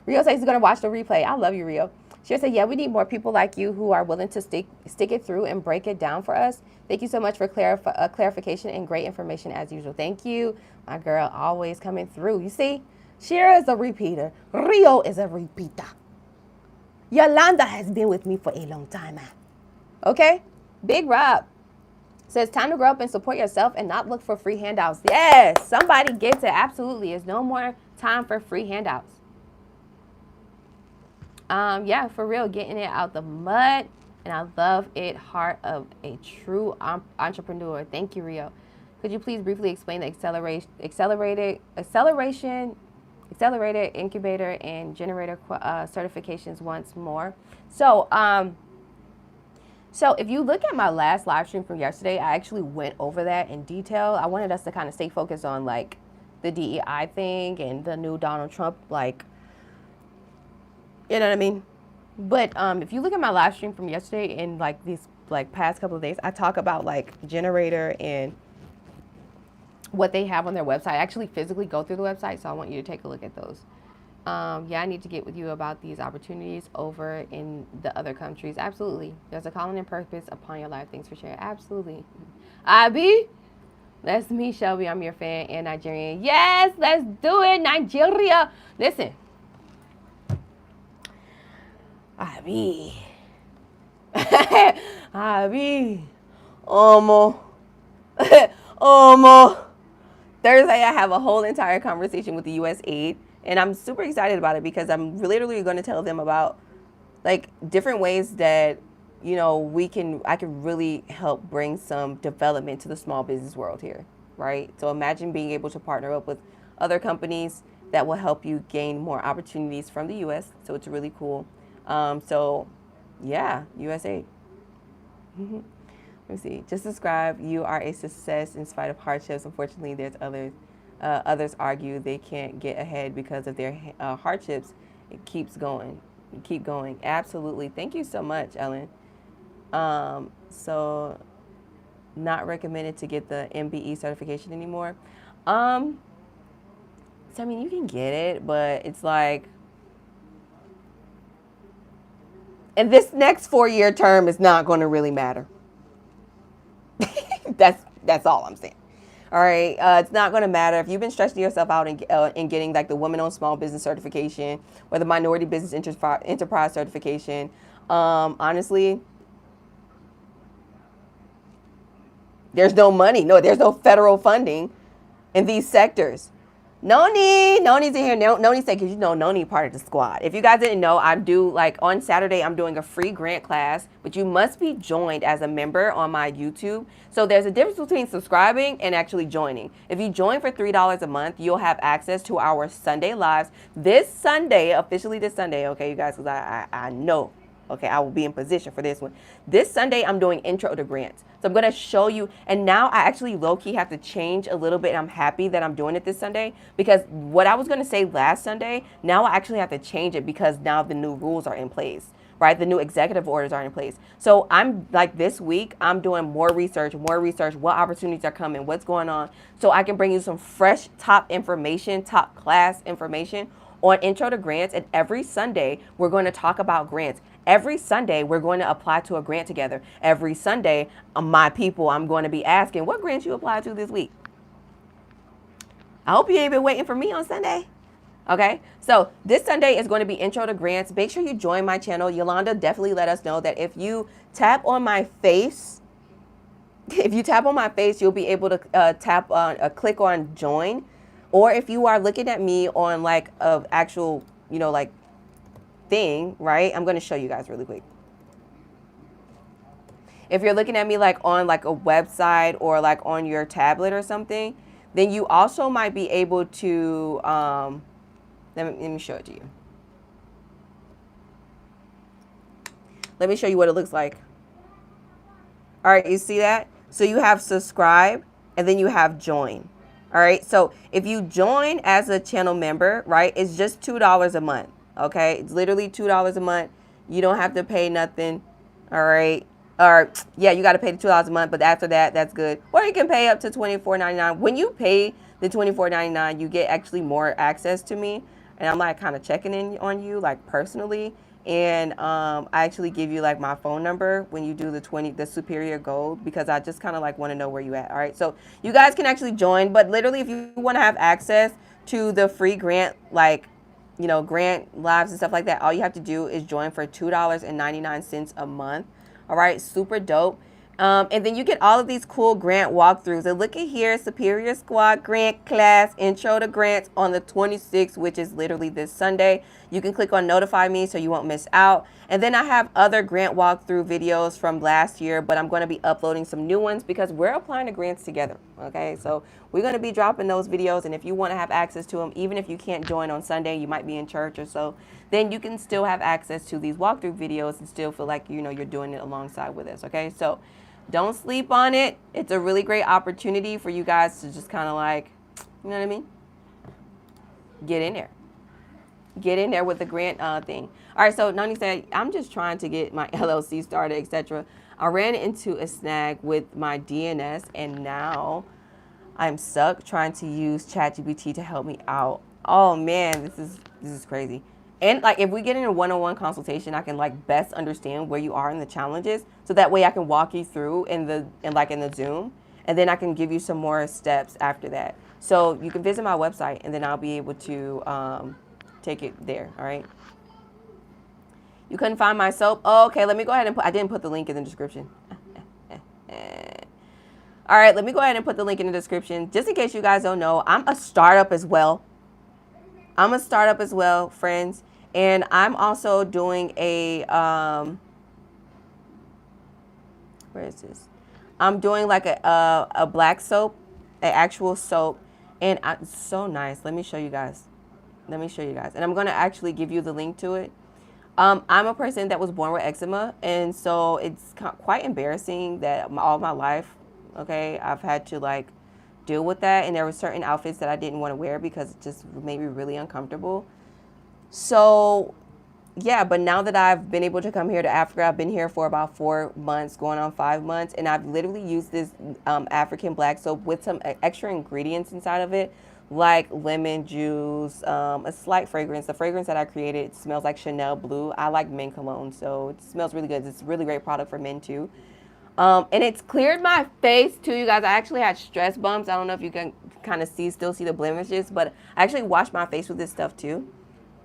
Rio says he's going to watch the replay. I love you, Rio. She said, yeah, we need more people like you who are willing to stick it through and break it down for us. Thank you so much for clarification and great information as usual. Thank you. My girl always coming through. You see, Shira is a repeater. Rio is a repeater. Yolanda has been with me for a long time now. Okay? Big Rob says, time to grow up and support yourself and not look for free handouts. Yes, somebody gets it. Absolutely. There's no more time for free handouts. Yeah, for real, getting it out the mud. And I love it. Heart of a true entrepreneur. Thank you, Rio. Could you please briefly explain the accelerated incubator and generator certifications once more? So if you look at my last live stream from yesterday, I actually went over that in detail. I wanted us to kind of stay focused on like the DEI thing and the new Donald Trump, like, you know what I mean? But if you look at my live stream from yesterday and like these like past couple of days, I talk about like generator and what they have on their website. I actually physically go through the website, so I want you to take a look at those. Yeah, I need to get with you about these opportunities over in the other countries. Absolutely. There's a calling and purpose upon your life. Thanks for sharing. Absolutely. IB, that's me, Shelby. I'm your fan and Nigerian. Yes, let's do it, Nigeria. Listen. IB. IB. Omo. Omo. Thursday, I have a whole entire conversation with the U.S. aid, and I'm super excited about it because I'm literally going to tell them about like different ways that, you know, I can really help bring some development to the small business world here, right? So imagine being able to partner up with other companies that will help you gain more opportunities from the U.S. So it's really cool. So yeah, U.S. aid. Let me see. Just describe you are a success in spite of hardships. Unfortunately, there's others. Others argue they can't get ahead because of their hardships. It keeps going. Keep going. Absolutely. Thank you so much, Ellen. So, not recommended to get the MBE certification anymore. So I mean, you can get it, but it's like, and this next 4-year term is not going to really matter. That's all I'm saying. All right, it's not going to matter if you've been stressing yourself out in getting like the woman-owned small business certification or the minority business enterprise certification. Honestly, there's no money. No, there's no federal funding in these sectors. Noni's in here. Noni said, because you know Noni part of the squad. If you guys didn't know, I do like on Saturday, I'm doing a free grant class, but you must be joined as a member on my YouTube. So there's a difference between subscribing and actually joining. If you join for $3 a month, you'll have access to our Sunday lives. This Sunday, officially this Sunday, okay, you guys, because I know, okay, I will be in position for this one. This Sunday, I'm doing intro to grants. So I'm going to show you, and now I actually low-key have to change a little bit. I'm happy that I'm doing it this Sunday because what I was going to say last Sunday, now I actually have to change it because now the new rules are in place, right? The new executive orders are in place. So I'm like this week, I'm doing more research, what opportunities are coming, what's going on, so I can bring you some fresh top information, top class information on intro to grants. And every Sunday, we're going to talk about grants. Every Sunday, we're going to apply to a grant together. Every Sunday, my people, I'm going to be asking, what grants you applied to this week? I hope you ain't been waiting for me on Sunday. Okay, so this Sunday is going to be intro to grants. Make sure you join my channel. Yolanda definitely let us know that if you tap on my face, you'll be able to click on join. Or if you are looking at me on like a actual, you know, like thing, right? I'm going to show you guys really quick. If you're looking at me like on like a website or like on your tablet or something, then you also might be able to, let me show it to you. Let me show you what it looks like. All right, you see that? So you have subscribe and then you have join. All right, so if you join as a channel member, right, it's just $2 a month. Okay, it's literally $2 a month. You don't have to pay nothing. All right. Or yeah, you got to pay the $2 a month, but after that, that's good. Or you can pay up to $24.99. When you pay the $24.99, you get actually more access to me, and I'm like kind of checking in on you like personally. And I actually give you like my phone number when you do the superior gold, because I just kind of like want to know where you at. All right, so you guys can actually join, but literally if you want to have access to the free grant, like, you know, grant lives and stuff like that, all you have to do is join for $2.99 a month. All right, super dope. And then you get all of these cool grant walkthroughs. And look at here, Superior Squad Grant Class, Intro to Grants on the 26th, which is literally this Sunday. You can click on Notify Me so you won't miss out. And then I have other grant walkthrough videos from last year, but I'm going to be uploading some new ones because we're applying to grants together, okay? So we're going to be dropping those videos, and if you want to have access to them, even if you can't join on Sunday, you might be in church or so, then you can still have access to these walkthrough videos and still feel like, you know, you're doing it alongside with us, okay? So don't sleep on it. It's a really great opportunity for you guys to just kind of like, you know what I mean? Get in there. Get in there with the grant thing. All right, so Nani said, I'm just trying to get my LLC started, etc. I ran into a snag with my DNS, and now I'm stuck trying to use ChatGPT to help me out. Oh man, this is crazy. And like if we get in a one-on-one consultation, I can like best understand where you are in the challenges, so that way I can walk you through in the Zoom, and then I can give you some more steps after that. So you can visit my website, and then I'll be able to take it there. All right. You couldn't find my soap? Oh, okay, let me go ahead and I didn't put the link in the description. All right, let me go ahead and put the link in the description. Just in case you guys don't know, I'm a startup as well. I'm a startup as well, friends. And I'm also doing a, where is this? I'm doing like a black soap, an actual soap. And it's so nice. Let me show you guys. Let me show you guys. And I'm going to actually give you the link to it. I'm a person that was born with eczema. And so it's quite embarrassing that all my life, okay, I've had to like deal with that. And there were certain outfits that I didn't want to wear because it just made me really uncomfortable. So yeah, but now that I've been able to come here to Africa, I've been here for about 4 months, going on 5 months, and I've literally used this African black soap with some extra ingredients inside of it, like lemon juice, a slight fragrance. The fragrance that I created smells like Chanel Blue. I like men cologne, so it smells really good. It's a really great product for men too. And it's cleared my face too, you guys. I actually had stress bumps. I don't know if you can kind of still see the blemishes, but I actually washed my face with this stuff too.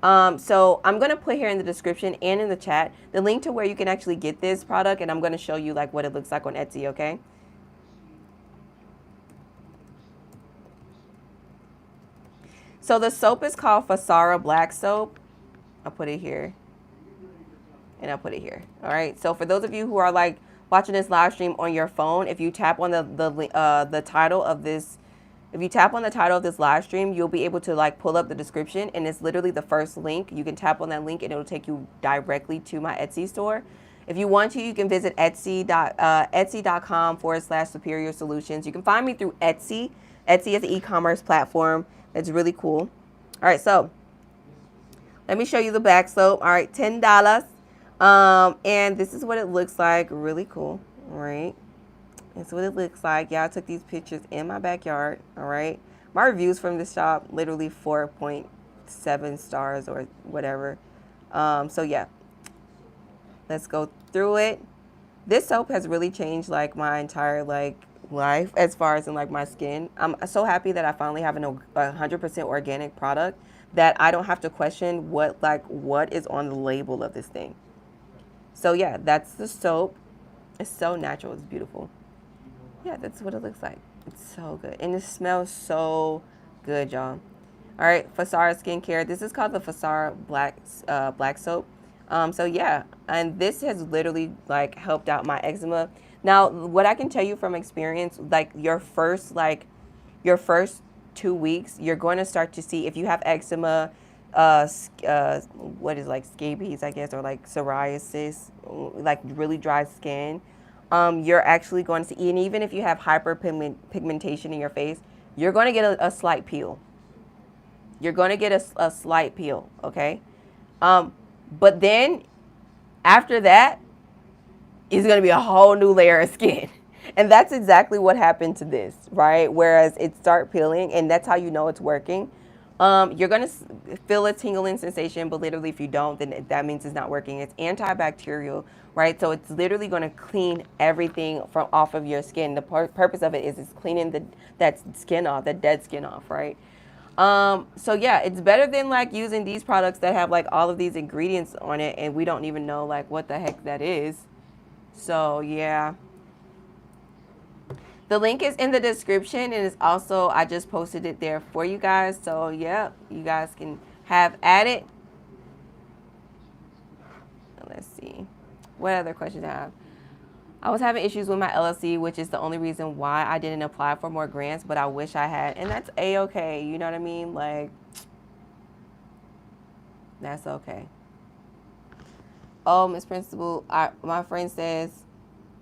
So I'm going to put here in the description and in the chat the link to where you can actually get this product, and I'm going to show you like what it looks like on Etsy, okay? So the soap is called Fasara Black Soap. I'll put it here, and I'll put it here. All right. So for those of you who are like watching this live stream on your phone, if you tap on the title of this, if you tap on the title of this live stream, you'll be able to like pull up the description, and it's literally the first link. You can tap on that link and it'll take you directly to my Etsy store. If you want to, you can visit etsy.com/superior solutions. You can find me through Etsy. Etsy is an e-commerce platform. It's really cool. All right, so let me show you the back soap. All right, $10. And this is what it looks like. Really cool. All right. That's what it looks like. Yeah, I took these pictures in my backyard. All right. My reviews from this shop, literally 4.7 stars or whatever. So yeah, let's go through it. This soap has really changed like my entire like life as far as in like my skin. I'm so happy that I finally have a 100% organic product that I don't have to question what is on the label of this thing. So yeah, that's the soap. It's so natural. It's beautiful. Yeah, that's what it looks like. It's so good. And it smells so good, y'all. All right, Fasara Skincare. This is called the Fasara Black Soap. So yeah, and this has literally like helped out my eczema. Now, what I can tell you from experience, like your first 2 weeks, you're going to start to see if you have eczema, what is like scabies, I guess, or like psoriasis, like really dry skin. You're actually going to see, and even if you have hyperpigmentation in your face, you're going to get a slight peel. You're going to get a slight peel, okay? But then after that, it's going to be a whole new layer of skin. And that's exactly what happened to this, right? Whereas it start peeling, and that's how you know it's working. You're going to feel a tingling sensation, but literally if you don't, then that means it's not working. It's antibacterial, right? So it's literally going to clean everything from off of your skin. The purpose of it is it's cleaning that skin off, that dead skin off, right? So yeah, it's better than like using these products that have like all of these ingredients on it and we don't even know like what the heck that is. So yeah, The link is in the description, and it's also, I just posted it there for you guys. So yeah, you guys can have at it. Let's see. What other questions I have? I was having issues with my LLC, which is the only reason why I didn't apply for more grants, but I wish I had. And that's A-okay. You know what I mean? Like, that's okay. Oh, Miss Principal, my friend says,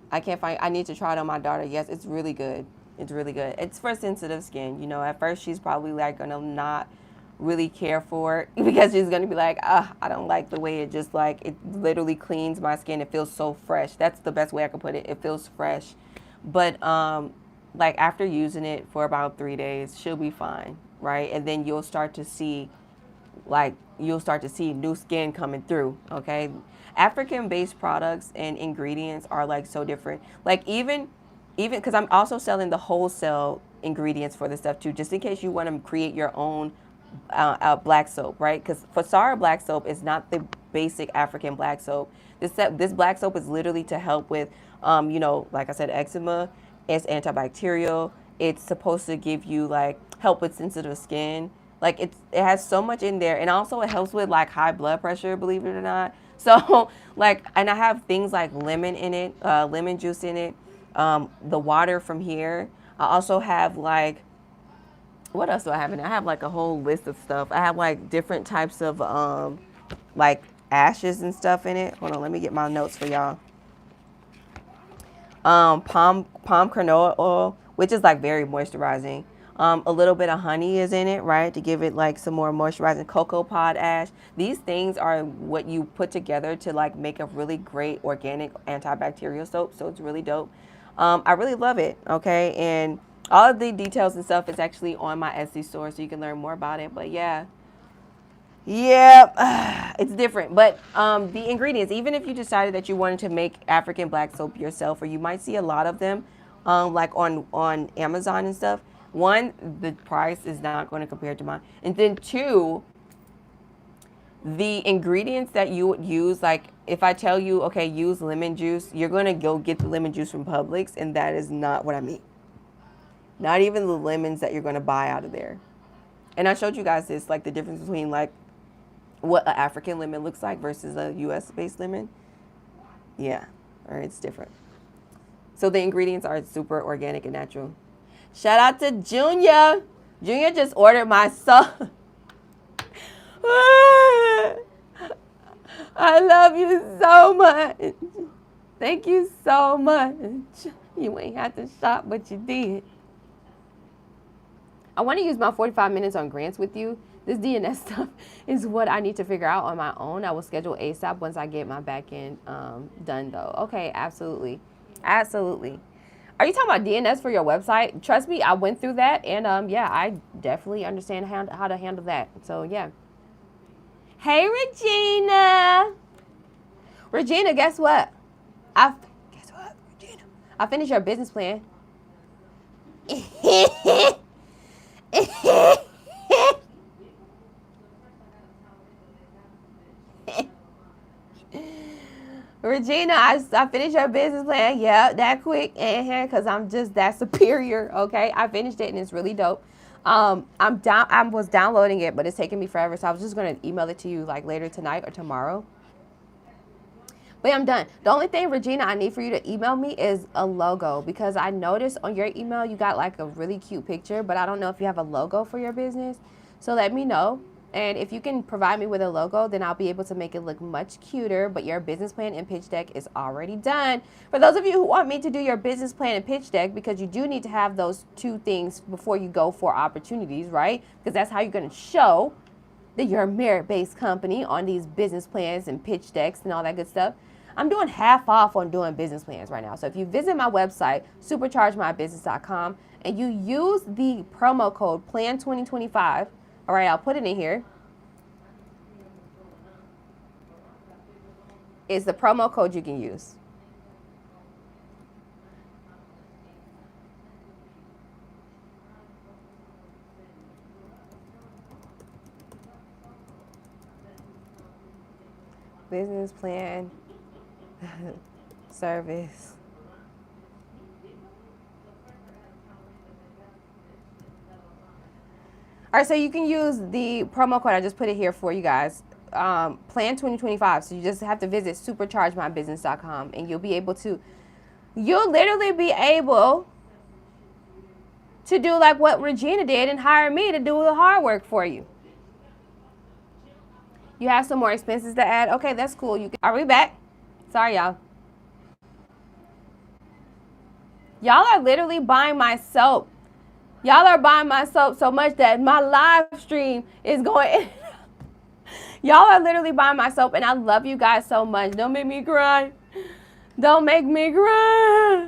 I can't find, I need to try it on my daughter. Yes, it's really good. It's really good. It's for sensitive skin. You know, at first she's probably like going to not really care for it because she's going to be like, I don't like the way it just like, it literally cleans my skin. It feels so fresh. That's the best way I can put it. It feels fresh. But like after using it for about 3 days, she'll be fine, right? And then you'll start to see new skin coming through, okay? African-based products and ingredients are like so different. Like even because I'm also selling the wholesale ingredients for this stuff too, just in case you want to create your own black soap, right? Because Fasara black soap is not the basic African black soap. This black soap is literally to help with, you know, like I said, eczema. It's antibacterial. It's supposed to give you like help with sensitive skin. Like it has so much in there, and also it helps with like high blood pressure, believe it or not. So like, and I have things like lemon in it, lemon juice in it, the water from here. I also have like, what else do I have in it? I have like a whole list of stuff. I have like different types of like ashes and stuff in it. Hold on, let me get my notes for y'all. Palm canola oil, which is like very moisturizing. A little bit of honey is in it, right, to give it like some more moisturizing. Cocoa pod ash. These things are what you put together to like make a really great organic antibacterial soap. So it's really dope. I really love it. Okay, and all of the details and stuff is actually on my Etsy store, so you can learn more about it. But yeah. Yeah, it's different. But the ingredients, even if you decided that you wanted to make African black soap yourself, or you might see a lot of them like on Amazon and stuff. One, the price is not going to compare to mine. And then two, the ingredients that you would use, like if I tell you, okay, use lemon juice, you're going to go get the lemon juice from Publix, and that is not what I mean. Not even the lemons that you're going to buy out of there. And I showed you guys this, like the difference between like what an African lemon looks like versus a US based lemon. Yeah, or it's different. So the ingredients are super organic and natural. Shout out to Junior. Junior just ordered my soap. I love you so much. Thank you so much. You ain't had to shop, but you did. I want to use my 45 minutes on grants with you. This DNS stuff is what I need to figure out on my own. I will schedule ASAP once I get my back end done, though. Okay, absolutely. Absolutely. Are you talking about DNS for your website? Trust me, I went through that, and yeah, I definitely understand how to handle that. So, yeah. Hey, Regina. Regina, guess what? Guess what, Regina? I finished your business plan. Regina, I finished your business plan. Yeah, that quick, because I'm just that superior. Okay, I finished it and it's really dope. I was downloading it, but it's taking me forever, so I was just gonna email it to you like later tonight or tomorrow. But yeah, I'm done. The only thing, Regina, I need for you to email me is a logo, because I noticed on your email you got like a really cute picture, but I don't know if you have a logo for your business. So let me know. And if you can provide me with a logo, then I'll be able to make it look much cuter. But your business plan and pitch deck is already done. For those of you who want me to do your business plan and pitch deck, because you do need to have those two things before you go for opportunities, right? Because that's how you're going to show that you're a merit-based company on these business plans and pitch decks and all that good stuff. I'm doing half off on doing business plans right now. So if you visit my website, superchargemybusiness.com, and you use the promo code PLAN2025, all right, I'll put it in here. It's the promo code you can use. Business plan, service. All right, so you can use the promo code. I just put it here for you guys. Plan 2025. So you just have to visit superchargemybusiness.com and you'll literally be able to do like what Regina did and hire me to do the hard work for you. You have some more expenses to add. Okay, that's cool. Are we back? Sorry, y'all. Y'all are literally buying my soap. Y'all are buying my soap so much that my live stream is going. Y'all are literally buying my soap, and I love you guys so much. Don't make me cry. Don't make me cry.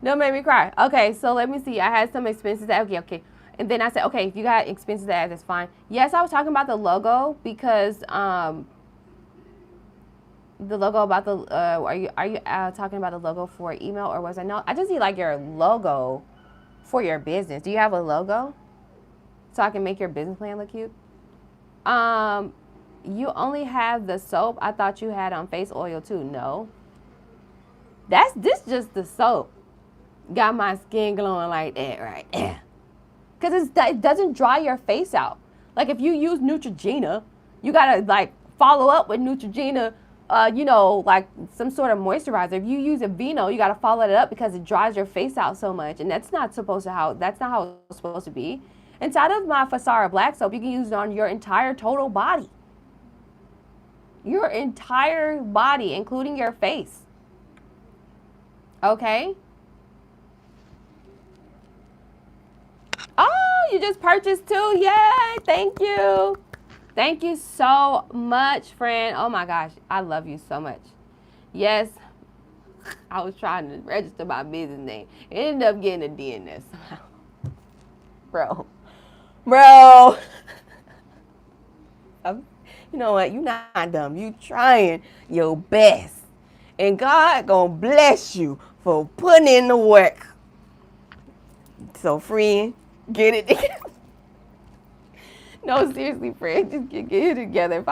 Don't make me cry. Okay, so let me see. I had some expenses. Okay. And then I said, okay, if you got expenses to add, that's fine. Yes, I was talking about the logo because the logo about the are you talking about the logo for email, or was I no? I just need like your logo for your business. Do you have a logo so I can make your business plan look cute? You only have the soap. I thought you had face oil too. No, this just the soap. Got my skin glowing like that right there. Because it doesn't dry your face out. Like if you use Neutrogena, you gotta like follow up with Neutrogena, like some sort of moisturizer. If you use Aveeno, you gotta follow it up because it dries your face out so much, and that's not how it's supposed to be. Inside of my Fasara Black soap, you can use it on your entire total body. Your entire body, including your face. Okay? Oh, you just purchased too. Yay, thank you. Thank you so much, friend. Oh my gosh, I love you so much. Yes, I was trying to register my business name. It ended up getting a DNS. Bro. You know what? You're not dumb. You trying your best. And God gonna bless you for putting in the work. So, friend, get it together. No, seriously, friend, just get it together. If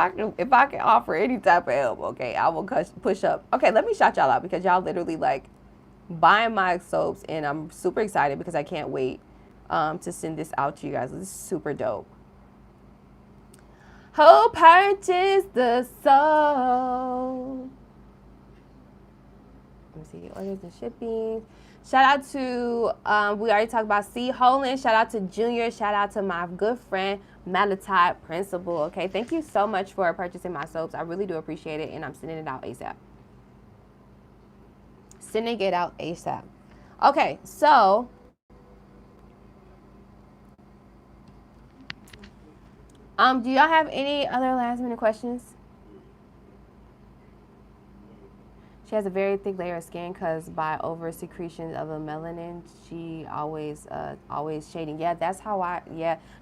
I can offer any type of help, okay, I will push up. Okay, let me shout y'all out because y'all literally like buying my soaps, and I'm super excited because I can't wait to send this out to you guys. This is super dope. Who purchased the soap? Let me see, orders and shipping. Shout out to, we already talked about C. Holland. Shout out to Junior. Shout out to my good friend, Malatai Principal. Okay, thank you so much for purchasing my soaps. I really do appreciate it, and I'm sending it out ASAP. Sending it out ASAP. Okay, so do y'all have any other last minute questions? She has a very thick layer of skin because by over secretions of the melanin, she always shading. Yeah, that's how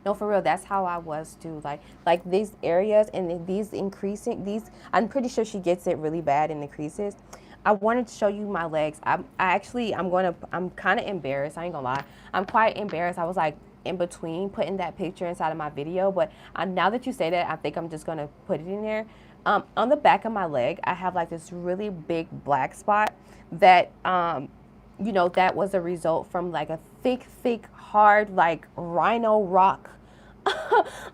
no, for real, that's how I was too. Like these areas and these increasing, I'm pretty sure she gets it really bad in the creases. I wanted to show you my legs. I'm kind of embarrassed. I ain't gonna lie. I'm quite embarrassed. I was like in between putting that picture inside of my video, but now that you say that, I think I'm just gonna put it in there. On the back of my leg, I have like this really big black spot that, that was a result from like a thick, hard, like rhino rock,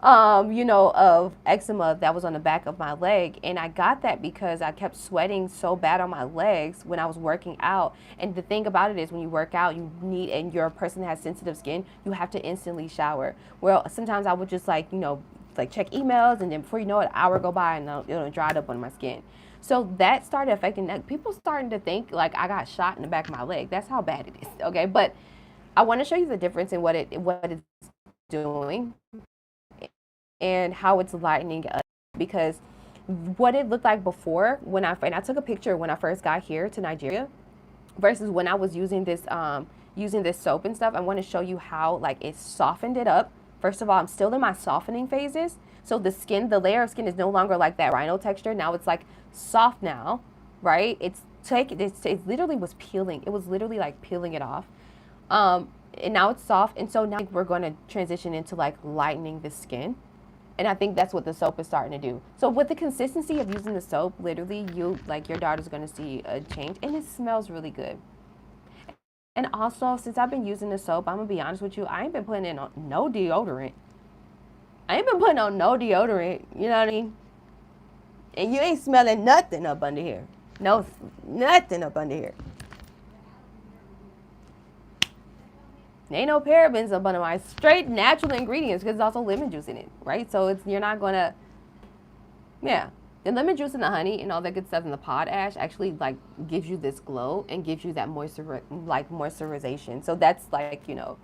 of eczema that was on the back of my leg. And I got that because I kept sweating so bad on my legs when I was working out. And the thing about it is when you work out, and you're a person that has sensitive skin, you have to instantly shower. Well, sometimes I would just like check emails, and then before you know it, an hour go by and it'll dry up on my skin. So that started affecting that. People starting to think like I got shot in the back of my leg. That's how bad it is. Okay, but I want to show you the difference in what it's doing and how it's lightening up, because what it looked like before when I took a picture when I first got here to Nigeria versus when I was using this soap and stuff. I want to show you how like it softened it up. First of all, I'm still in my softening phases. So the layer of skin is no longer like that rhino texture. Now it's like soft now, right? It literally was peeling. It was literally like peeling it off. And now it's soft. And so now we're going to transition into like lightening the skin. And I think that's what the soap is starting to do. So with the consistency of using the soap, literally your daughter's going to see a change, and it smells really good. And also, since I've been using the soap, I'm going to be honest with you, I ain't been putting in no deodorant. I ain't been putting on no deodorant, you know what I mean? And you ain't smelling nothing up under here. No, nothing up under here. Ain't no parabens up under my straight natural ingredients because there's also lemon juice in it, right? So it's you're not gonna, yeah. The lemon juice and the honey and all that good stuff in the pod ash actually like gives you this glow and gives you that moisturization. So that's like, you know,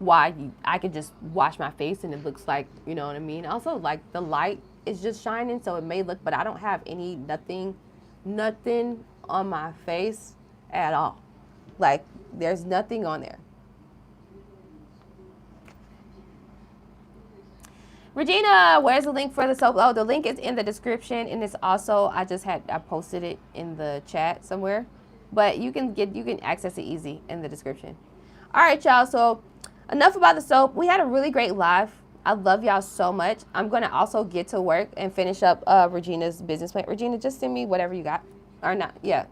why I could just wash my face and it looks like, you know what I mean? Also, like the light is just shining, so it may look, but I don't have nothing on my face at all. Like there's nothing on there. Regina, where's the link for the soap? Oh, the link is in the description, and it's also I posted it in the chat somewhere, but you can access it easy in the description. All right, y'all. So enough about the soap. We had a really great live. I love y'all so much. I'm gonna also get to work and finish up Regina's business plan. Regina, just send me whatever you got, or not. Yeah,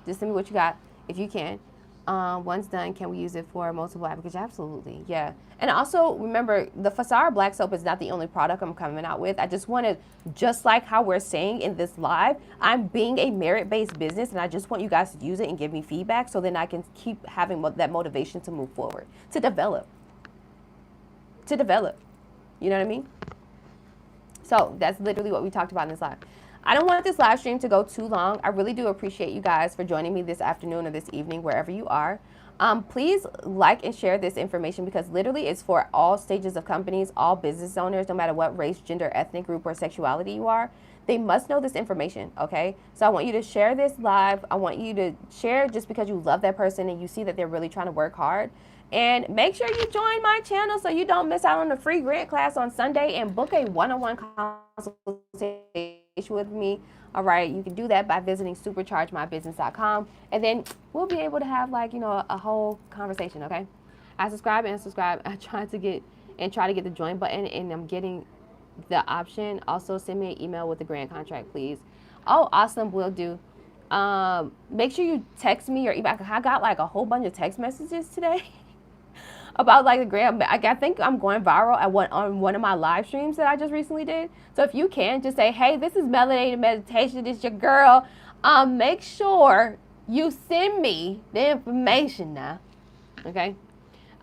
just send me what you got if you can. Once done, can we use it for multiple applications? Absolutely, yeah. And also, remember, the Fasara Black Soap is not the only product I'm coming out with. I just wanted, just like how we're saying in this live, I'm being a merit-based business, and I just want you guys to use it and give me feedback so then I can keep having that motivation to move forward, to develop. You know what I mean? So that's literally what we talked about in this live. I don't want this live stream to go too long. I really do appreciate you guys for joining me this afternoon or this evening, wherever you are. Please like and share this information because literally it's for all stages of companies, all business owners, no matter what race, gender, ethnic group, or sexuality you are. They must know this information, okay? So I want you to share this live. I want you to share just because you love that person and you see that they're really trying to work hard. And make sure you join my channel so you don't miss out on the free grant class on Sunday and book a one-on-one consultation with me. All right, you can do that by visiting superchargemybusiness.com, and then we'll be able to have like, you know, a whole conversation, okay? I subscribe and subscribe. I try to get the join button, and I'm getting the option. Also, send me an email with the grant contract, please. Oh, awesome, will do. Make sure you text me or email. I got like a whole bunch of text messages today about like the grant. I think I'm going viral on one of my live streams that I just recently did. So if you can, just say, hey, this is Melanated Meditation. This is your girl. Make sure you send me the information now. Okay?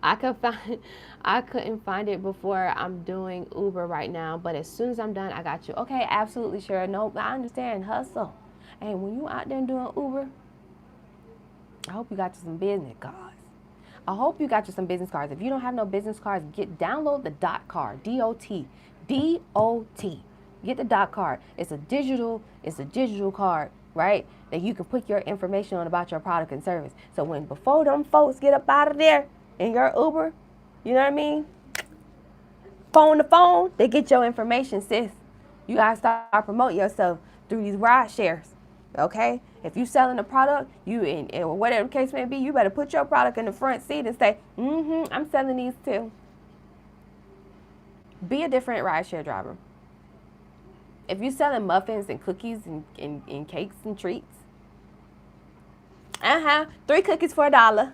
I couldn't find it before. I'm doing Uber right now, but as soon as I'm done, I got you. Okay, absolutely sure. No, I understand. Hustle. And when you out there doing Uber, I hope you got you some business cards. I hope you got you some business cards. If you don't have no business cards, download the dot card. D-O-T. D-O-T. Get the dot card. It's a digital card, right? That you can put your information on about your product and service. So before them folks get up out of there in your Uber, you know what I mean? Phone to phone, they get your information, sis. You gotta start promoting yourself through these ride shares. Okay? If you selling a product, and whatever the case may be, you better put your product in the front seat and say, I'm selling these too. Be a different rideshare driver. If you're selling muffins and cookies and cakes and treats, 3 cookies for $1.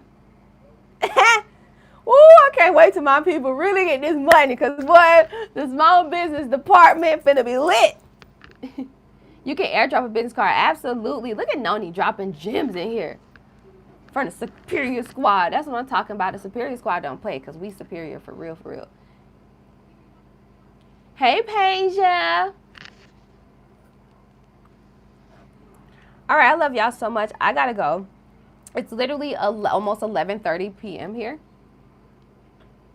Ooh, I can't wait till my people really get this money, because boy, the small business department finna be lit. You can airdrop a business card. Absolutely. Look at Noni dropping gems in here. From the Superior Squad. That's what I'm talking about. The Superior Squad don't play because we superior for real, for real. Hey, Paige. All right, I love y'all so much. I got to go. It's literally almost 11:30 p.m. here.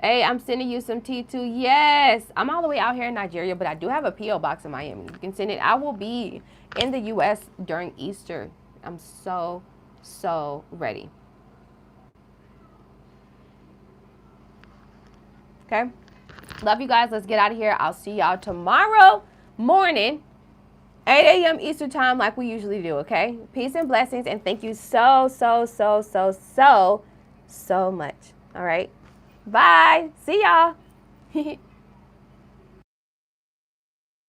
Hey, I'm sending you some tea too. Yes, I'm all the way out here in Nigeria, but I do have a P.O. box in Miami. You can send it. I will be in the U.S. during Easter. I'm so ready. Okay. Love you guys. Let's get out of here. I'll see y'all tomorrow morning, 8 a.m. Eastern time, like we usually do. Okay. Peace and blessings. And thank you so much. All right. Bye. See y'all.